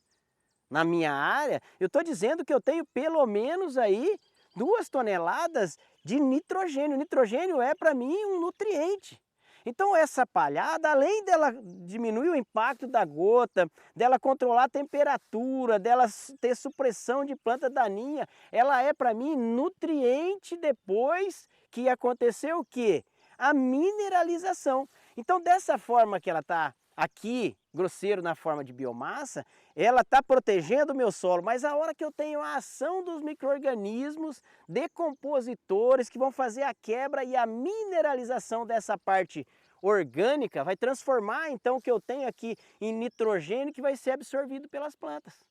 na minha área, eu estou dizendo que eu tenho pelo menos aí 2 toneladas de nitrogênio. Nitrogênio é para mim um nutriente. Então essa palhada, além dela diminuir o impacto da gota, dela controlar a temperatura, dela ter supressão de planta daninha, ela é para mim nutriente depois que aconteceu o quê? A mineralização. Então dessa forma que ela está aqui, grosseiro na forma de biomassa, ela está protegendo o meu solo, mas a hora que eu tenho a ação dos micro-organismos decompositores que vão fazer a quebra e a mineralização dessa parte orgânica, vai transformar então o que eu tenho aqui em nitrogênio que vai ser absorvido pelas plantas.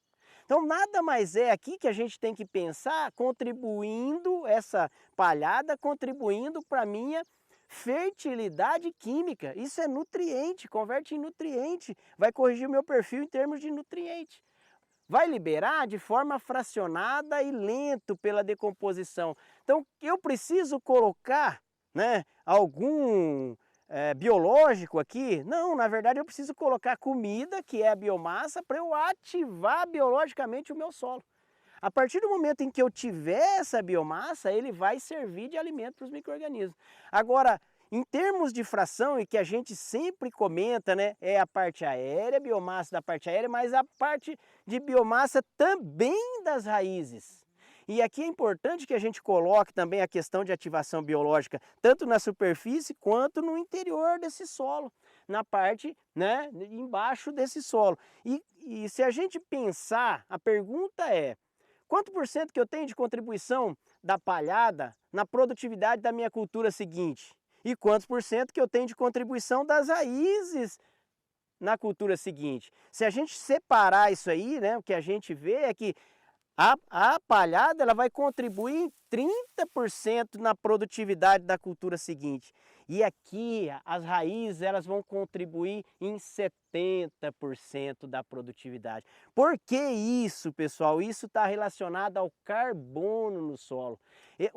Então nada mais é aqui que a gente tem que pensar contribuindo, essa palhada contribuindo para a minha fertilidade química. Isso é nutriente, converte em nutriente, vai corrigir o meu perfil em termos de nutriente. Vai liberar de forma fracionada e lento pela decomposição. Então eu preciso colocar, né, algum biológico aqui? Não, na verdade eu preciso colocar comida, que é a biomassa, para eu ativar biologicamente o meu solo. A partir do momento em que eu tiver essa biomassa, ele vai servir de alimento para os micro-organismos. Agora, em termos de fração, e que a gente sempre comenta, né, é a parte aérea, biomassa da parte aérea, mas a parte de biomassa também das raízes. E aqui é importante que a gente coloque também a questão de ativação biológica, tanto na superfície quanto no interior desse solo, na parte, né, embaixo desse solo. E se a gente pensar, a pergunta é, quanto por cento que eu tenho de contribuição da palhada na produtividade da minha cultura seguinte? E quantos por cento que eu tenho de contribuição das raízes na cultura seguinte? Se a gente separar isso aí, né, o que a gente vê é que a palhada ela vai contribuir em 30% na produtividade da cultura seguinte. E aqui as raízes elas vão contribuir em 70% da produtividade. Por que isso, pessoal? Isso está relacionado ao carbono no solo.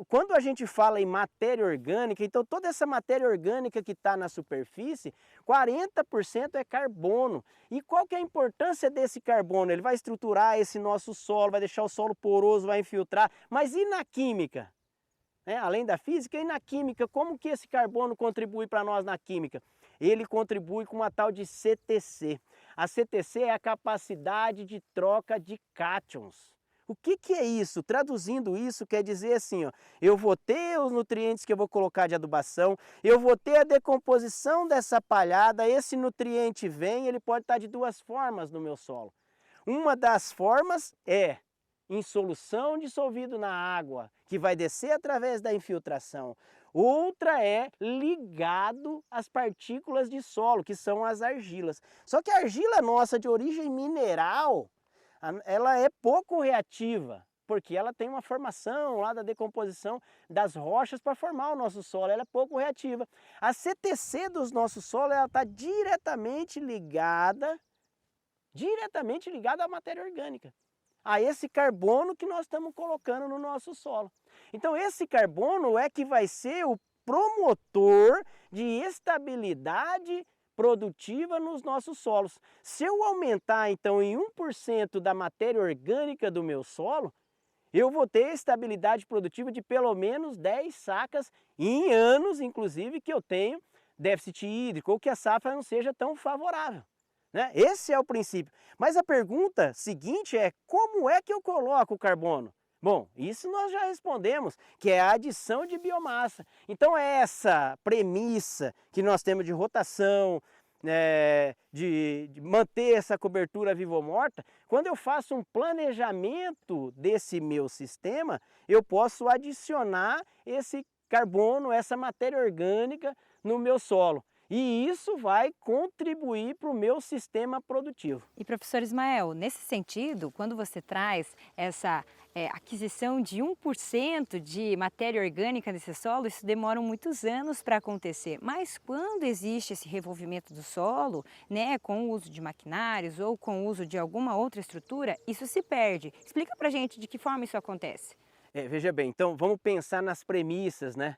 Quando a gente fala em matéria orgânica, então toda essa matéria orgânica que está na superfície, 40% é carbono. E qual que é a importância desse carbono? Ele vai estruturar esse nosso solo, vai deixar o solo poroso, vai infiltrar. Mas e na química? Além da física, e na química, como que esse carbono contribui para nós na química? Ele contribui com uma tal de CTC. A CTC é a capacidade de troca de cátions. O que é isso? Traduzindo isso, quer dizer assim, ó, eu vou ter os nutrientes que eu vou colocar de adubação, eu vou ter a decomposição dessa palhada, esse nutriente vem, ele pode estar de 2 formas no meu solo. Uma das formas é em solução dissolvido na água, que vai descer através da infiltração. Outra é ligado às partículas de solo, que são as argilas. Só que a argila nossa de origem mineral, ela é pouco reativa, porque ela tem uma formação lá da decomposição das rochas para formar o nosso solo, ela é pouco reativa. A CTC dos nossos solos está diretamente ligada à matéria orgânica, a esse carbono que nós estamos colocando no nosso solo. Então esse carbono é que vai ser o promotor de estabilidade produtiva nos nossos solos. Se eu aumentar então em 1% da matéria orgânica do meu solo, eu vou ter estabilidade produtiva de pelo menos 10 sacas em anos, inclusive, que eu tenho déficit hídrico ou que a safra não seja tão favorável. Né? Esse é o princípio. Mas a pergunta seguinte é, como é que eu coloco o carbono? Bom, isso nós já respondemos, que é a adição de biomassa. Então essa premissa que nós temos de rotação, de manter essa cobertura viva ou morta, quando eu faço um planejamento desse meu sistema, eu posso adicionar esse carbono, essa matéria orgânica no meu solo. E isso vai contribuir para o meu sistema produtivo. E professor Ismael, nesse sentido, quando você traz essa aquisição de 1% de matéria orgânica nesse solo, isso demora muitos anos para acontecer. Mas quando existe esse revolvimento do solo, né, com o uso de maquinários ou com o uso de alguma outra estrutura, isso se perde. Explica para a gente de que forma isso acontece. Veja bem, então vamos pensar nas premissas, né?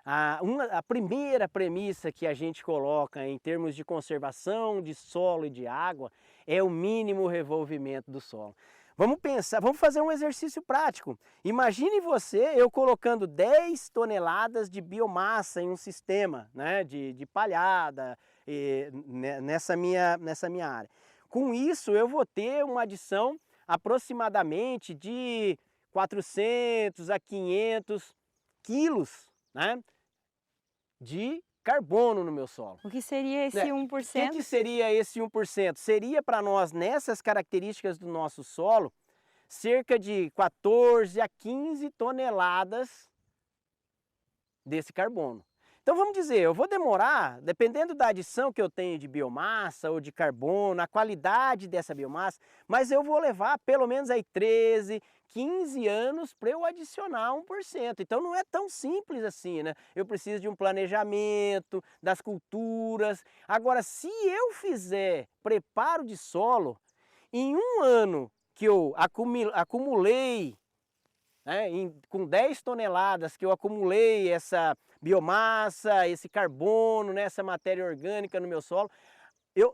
A primeira premissa que a gente coloca em termos de conservação de solo e de água é o mínimo revolvimento do solo. Vamos pensar, vamos fazer um exercício prático. Imagine você, eu colocando 10 toneladas de biomassa em um sistema, né, de palhada nessa minha área. Com isso, eu vou ter uma adição aproximadamente de 400 a 500 quilos, né, de carbono no meu solo. O que seria esse 1%? O que seria esse 1%? Seria para nós, nessas características do nosso solo, cerca de 14 a 15 toneladas desse carbono. Então vamos dizer, eu vou demorar, dependendo da adição que eu tenho de biomassa ou de carbono, a qualidade dessa biomassa, mas eu vou levar pelo menos aí 13, 15 anos para eu adicionar 1%. Então não é tão simples assim, né? Eu preciso de um planejamento das culturas. Agora, se eu fizer preparo de solo, em um ano que eu acumulei, né, com 10 toneladas que eu acumulei essa biomassa, esse carbono, né, essa matéria orgânica no meu solo,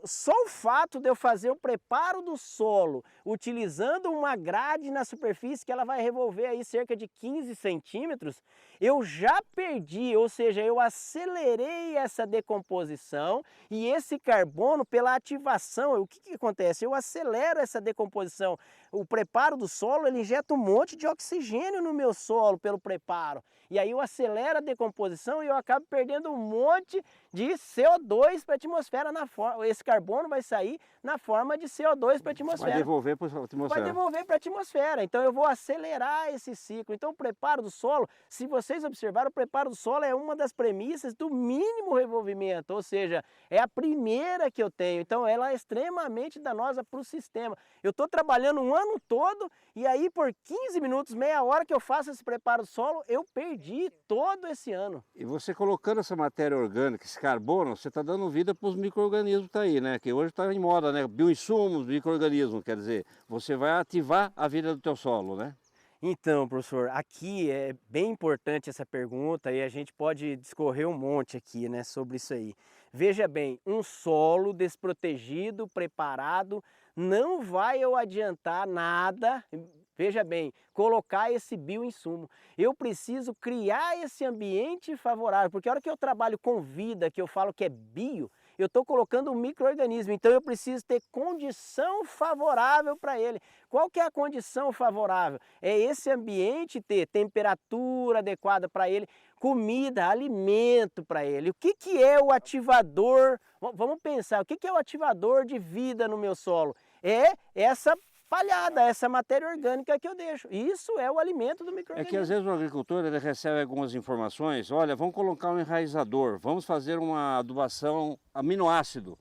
só o fato de eu fazer o preparo do solo utilizando uma grade na superfície que ela vai revolver aí cerca de 15 centímetros, eu já perdi, ou seja, eu acelerei essa decomposição e esse carbono pela ativação, o que acontece? Eu acelero essa decomposição, o preparo do solo ele injeta um monte de oxigênio no meu solo pelo preparo e aí eu acelero a decomposição e eu acabo perdendo um monte de CO2 para a atmosfera na forma. Esse carbono vai sair na forma de CO2 para a atmosfera. Vai devolver para a atmosfera. Vai devolver para a atmosfera. Então eu vou acelerar esse ciclo. Então o preparo do solo, se vocês observarem, o preparo do solo é uma das premissas do mínimo revolvimento, ou seja, é a primeira que eu tenho. Então ela é extremamente danosa para o sistema. Eu estou trabalhando um ano todo e aí por 15 minutos, meia hora que eu faço esse preparo do solo, eu perdi todo esse ano. E você colocando essa matéria orgânica, esse carbono, você está dando vida para os micro-organismos que estão aí, né? Que hoje está em moda, né? Bioinsumos, micro-organismos, quer dizer, você vai ativar a vida do teu solo, né? Então, professor, aqui é bem importante essa pergunta e a gente pode discorrer um monte aqui, né, sobre isso aí. Veja bem, um solo desprotegido, preparado, não vai eu adiantar nada. Veja bem, colocar esse bioinsumo. Eu preciso criar esse ambiente favorável, porque a hora que eu trabalho com vida, que eu falo que é bio, eu estou colocando um micro-organismo, então eu preciso ter condição favorável para ele. Qual que é a condição favorável? É esse ambiente ter temperatura adequada para ele, comida, alimento para ele. O que é o ativador? Vamos pensar, o que é o ativador de vida no meu solo? É essa palhada, essa matéria orgânica que eu deixo. Isso é o alimento do micro-organismo. É que às vezes o agricultor ele recebe algumas informações, olha, vamos colocar um enraizador, vamos fazer uma adubação aminoácido,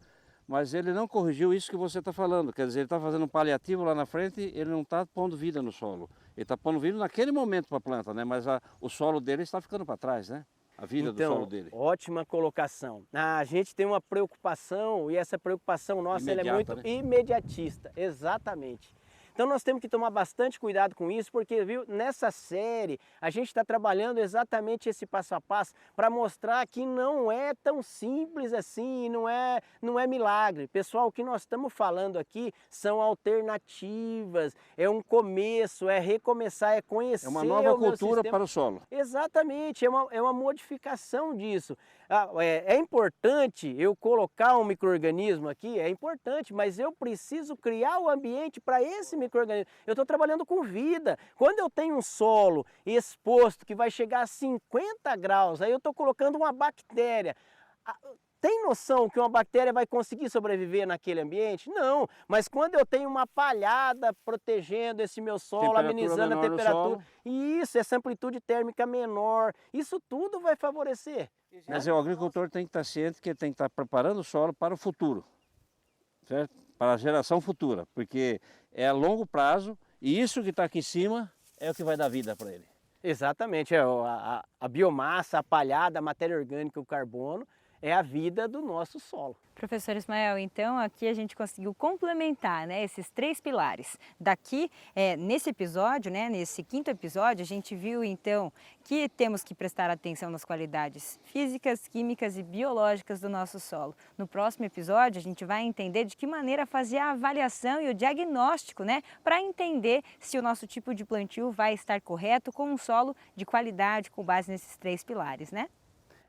mas ele não corrigiu isso que você está falando, quer dizer, ele está fazendo um paliativo lá na frente, ele não está pondo vida no solo, ele está pondo vida naquele momento para a planta, né? Mas o solo dele está ficando para trás, né? A vida do solo dele. Ótima colocação. A gente tem uma preocupação e essa preocupação nossa ela é muito imediatista, exatamente. Então nós temos que tomar bastante cuidado com isso, porque viu, nessa série a gente está trabalhando exatamente esse passo a passo para mostrar que não é tão simples assim, não é milagre. Pessoal, o que nós estamos falando aqui são alternativas, é um começo, é recomeçar, é conhecer o meu sistema. É uma nova cultura para o solo. Exatamente, é uma modificação disso. É importante eu colocar um micro-organismo aqui, é importante, mas eu preciso criar o ambiente para esse micro-organismo. Eu estou trabalhando com vida. Quando eu tenho um solo exposto que vai chegar a 50 graus, aí eu estou colocando uma bactéria. Tem noção que uma bactéria vai conseguir sobreviver naquele ambiente? Não, mas quando eu tenho uma palhada protegendo esse meu solo, amenizando a temperatura, isso, essa amplitude térmica menor, isso tudo vai favorecer. Mas o agricultor tem que estar ciente que ele tem que estar preparando o solo para o futuro, certo? Para a geração futura, porque é a longo prazo e isso que está aqui em cima é o que vai dar vida para ele. Exatamente, a biomassa, a palhada, a matéria orgânica, o carbono, é a vida do nosso solo. Professor Ismael, então aqui a gente conseguiu complementar, né, esses 3 pilares. Daqui, nesse episódio, né, nesse 5º episódio, a gente viu então que temos que prestar atenção nas qualidades físicas, químicas e biológicas do nosso solo. No próximo episódio, a gente vai entender de que maneira fazer a avaliação e o diagnóstico, né, para entender se o nosso tipo de plantio vai estar correto com um solo de qualidade com base nesses 3 pilares, né?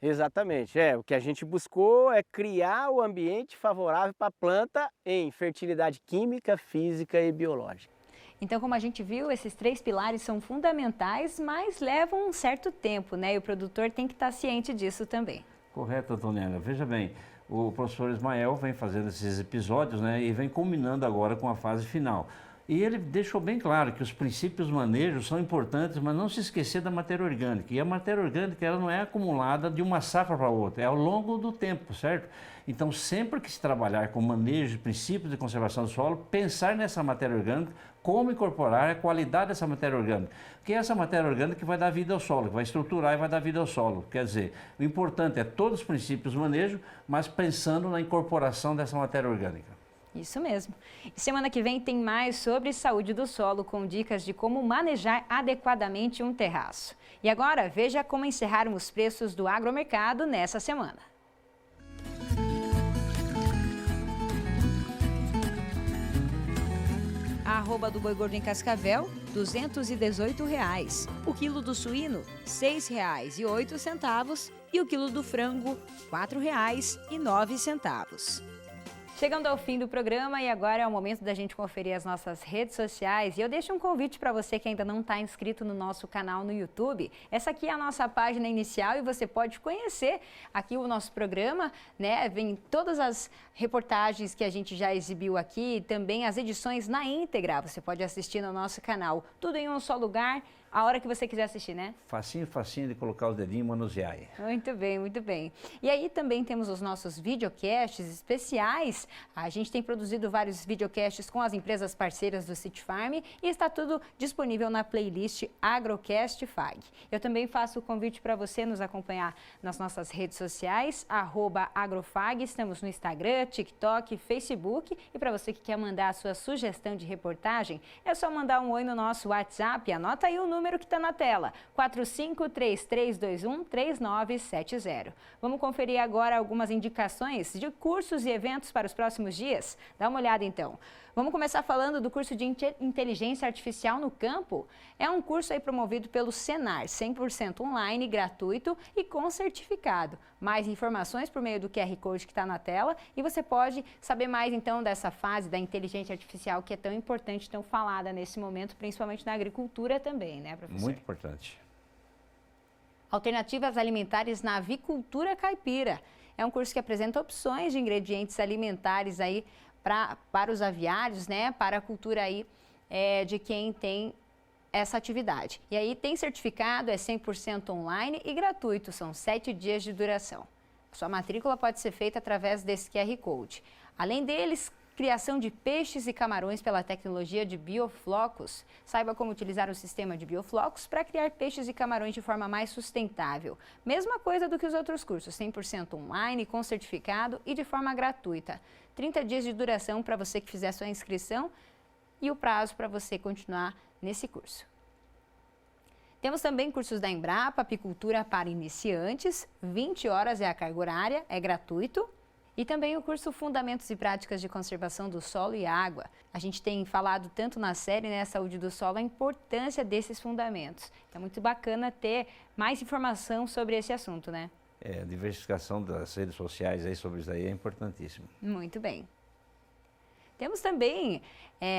Exatamente, o que a gente buscou é criar o ambiente favorável para a planta em fertilidade química, física e biológica. Então, como a gente viu, esses 3 pilares são fundamentais, mas levam um certo tempo, né? E o produtor tem que estar ciente disso também. Correto, Antoniana. Veja bem, o professor Ismael vem fazendo esses episódios, né, e vem culminando agora com a fase final. E ele deixou bem claro que os princípios manejos são importantes, mas não se esquecer da matéria orgânica. E a matéria orgânica ela não é acumulada de uma safra para outra, é ao longo do tempo, certo? Então, sempre que se trabalhar com manejo de princípios de conservação do solo, pensar nessa matéria orgânica, como incorporar a qualidade dessa matéria orgânica. Porque é essa matéria orgânica que vai dar vida ao solo, que vai estruturar e vai dar vida ao solo. Quer dizer, o importante é todos os princípios do manejo, mas pensando na incorporação dessa matéria orgânica. Isso mesmo. E semana que vem tem mais sobre saúde do solo, com dicas de como manejar adequadamente um terraço. E agora, veja como encerraram os preços do agromercado nessa semana. A arroba do boi gordo em Cascavel, R$ 218,00. O quilo do suíno, R$ 6,08. E o quilo do frango, R$ 4,09. Chegando ao fim do programa e agora é o momento da gente conferir as nossas redes sociais. E eu deixo um convite para você que ainda não está inscrito no nosso canal no YouTube. Essa aqui é a nossa página inicial e você pode conhecer aqui o nosso programa, né? Vem todas as reportagens que a gente já exibiu aqui e também as edições na íntegra. Você pode assistir no nosso canal, tudo em um só lugar, a hora que você quiser assistir, né? Facinho, facinho de colocar os dedinhos e manusear aí. Muito bem, muito bem. E aí também temos os nossos videocasts especiais. A gente tem produzido vários videocasts com as empresas parceiras do City Farm e está tudo disponível na playlist Agrocast FAG. Eu também faço o convite para você nos acompanhar nas nossas redes sociais, @agrofag. Estamos no Instagram, TikTok, Facebook. E para você que quer mandar a sua sugestão de reportagem, é só mandar um oi no nosso WhatsApp. Anota aí o número que está na tela, 4533213970. Vamos conferir agora algumas indicações de cursos e eventos para os próximos dias? Dá uma olhada então. Vamos começar falando do curso de Inteligência Artificial no Campo. É um curso aí promovido pelo Senar, 100% online, gratuito e com certificado. Mais informações por meio do QR Code que está na tela e você pode saber mais então dessa fase da inteligência artificial que é tão importante, tão falada nesse momento, principalmente na agricultura também, né, professor? Muito importante. Alternativas alimentares na avicultura caipira. É um curso que apresenta opções de ingredientes alimentares aí para os aviários, né, para a cultura aí de quem tem essa atividade. E aí tem certificado, é 100% online e gratuito, são 7 dias de duração. Sua matrícula pode ser feita através desse QR Code. Além deles, criação de peixes e camarões pela tecnologia de bioflocos. Saiba como utilizar o sistema de bioflocos para criar peixes e camarões de forma mais sustentável. Mesma coisa do que os outros cursos, 100% online, com certificado e de forma gratuita. 30 dias de duração para você que fizer sua inscrição e o prazo para você continuar nesse curso. Temos também cursos da Embrapa, apicultura para iniciantes, 20 horas é a carga horária, é gratuito. E também o curso Fundamentos e Práticas de Conservação do Solo e Água. A gente tem falado tanto na série, né, Saúde do Solo, a importância desses fundamentos. É muito bacana ter mais informação sobre esse assunto, né? A diversificação das redes sociais aí sobre isso aí é importantíssimo. Muito bem. Temos também,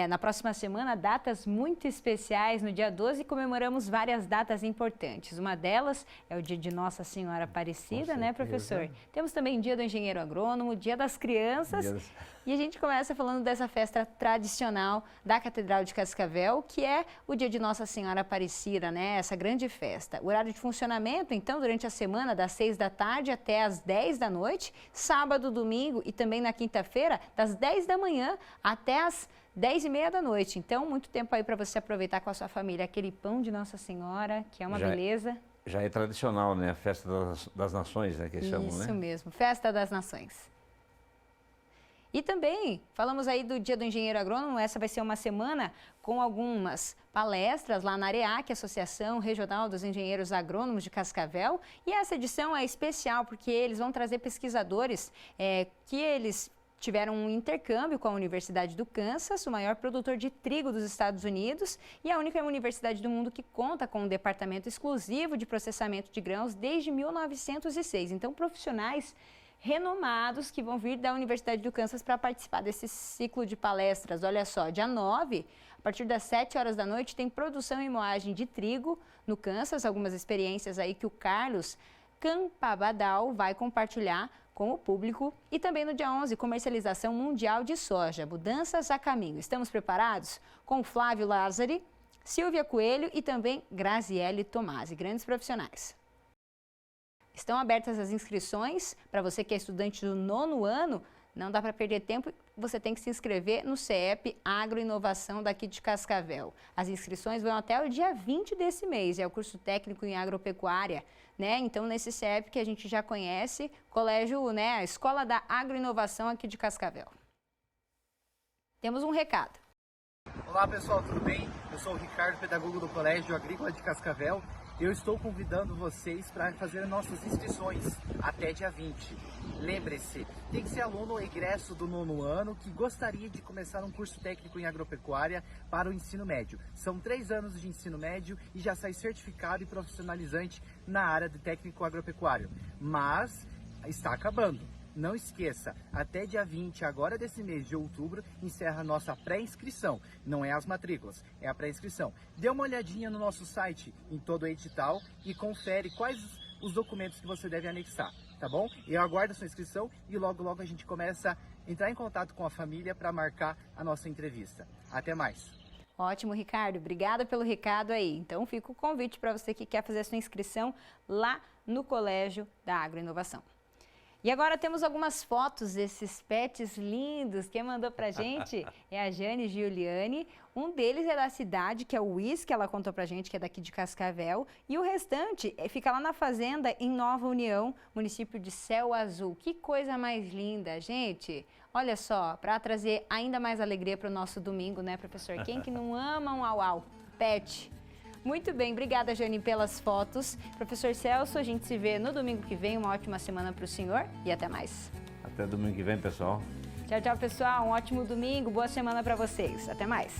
na próxima semana, datas muito especiais. No dia 12, comemoramos várias datas importantes. Uma delas é o dia de Nossa Senhora Aparecida, né, professor? Temos também o dia do engenheiro agrônomo, dia das crianças. E a gente começa falando dessa festa tradicional da Catedral de Cascavel, que é o dia de Nossa Senhora Aparecida, né? Essa grande festa. O horário de funcionamento, então, durante a semana, das 6 da tarde até as 10 da noite, sábado, domingo e também na quinta-feira, das 10 da manhã até as 10h30 da noite. Então, muito tempo aí para você aproveitar com a sua família aquele pão de Nossa Senhora, que é uma beleza. Já é tradicional, né? A Festa das Nações, né? Que eles chamam, né? Isso mesmo, Festa das Nações. E também falamos aí do Dia do Engenheiro Agrônomo. Essa vai ser uma semana com algumas palestras lá na AREAC, Associação Regional dos Engenheiros Agrônomos de Cascavel. E essa edição é especial porque eles vão trazer pesquisadores que eles tiveram um intercâmbio com a Universidade do Kansas, o maior produtor de trigo dos Estados Unidos e a única universidade do mundo que conta com um departamento exclusivo de processamento de grãos desde 1906. Então, profissionais renomados que vão vir da Universidade do Kansas para participar desse ciclo de palestras. Olha só, dia 9, a partir das 7 horas da noite, tem produção e moagem de trigo no Kansas, algumas experiências aí que o Carlos Campabadal vai compartilhar com o público. E também no dia 11, comercialização mundial de soja, mudanças a caminho. Estamos preparados? Com Flávio Lázari, Silvia Coelho e também Graziele Tomasi, grandes profissionais. Estão abertas as inscrições para você que é estudante do 9º ano. Não dá para perder tempo, você tem que se inscrever no CEP Agroinovação daqui de Cascavel. As inscrições vão até o dia 20 desse mês, é o curso técnico em agropecuária, né? Então, nesse CEP que a gente já conhece, colégio, né, a Escola da Agroinovação aqui de Cascavel. Temos um recado. Olá pessoal, tudo bem? Eu sou o Ricardo, pedagogo do Colégio Agrícola de Cascavel. Eu estou convidando vocês para fazer nossas inscrições até dia 20. Lembre-se, tem que ser aluno egresso do 9º ano que gostaria de começar um curso técnico em agropecuária para o ensino médio. São 3 anos de ensino médio e já sai certificado e profissionalizante na área de técnico agropecuário. Mas está acabando. Não esqueça, até dia 20, agora desse mês de outubro, encerra a nossa pré-inscrição. Não é as matrículas, é a pré-inscrição. Dê uma olhadinha no nosso site, em todo o edital, e confere quais os documentos que você deve anexar, tá bom? Eu aguardo a sua inscrição e logo a gente começa a entrar em contato com a família para marcar a nossa entrevista. Até mais! Ótimo, Ricardo. Obrigada pelo recado aí. Então, fica o convite para você que quer fazer a sua inscrição lá no Colégio da Agroinovação. E agora temos algumas fotos desses pets lindos. Quem mandou pra gente é a Jane Giuliani. Um deles é da cidade, que é o Whis, que ela contou pra gente, que é daqui de Cascavel. E o restante fica lá na fazenda, em Nova União, município de Céu Azul. Que coisa mais linda, gente! Olha só, para trazer ainda mais alegria para o nosso domingo, né, professor? Quem que não ama um au-au? Pet! Muito bem, obrigada, Jane, pelas fotos. Professor Celso, a gente se vê no domingo que vem. Uma ótima semana para o senhor e até mais. Até domingo que vem, pessoal. Tchau, tchau, pessoal. Um ótimo domingo, boa semana para vocês. Até mais.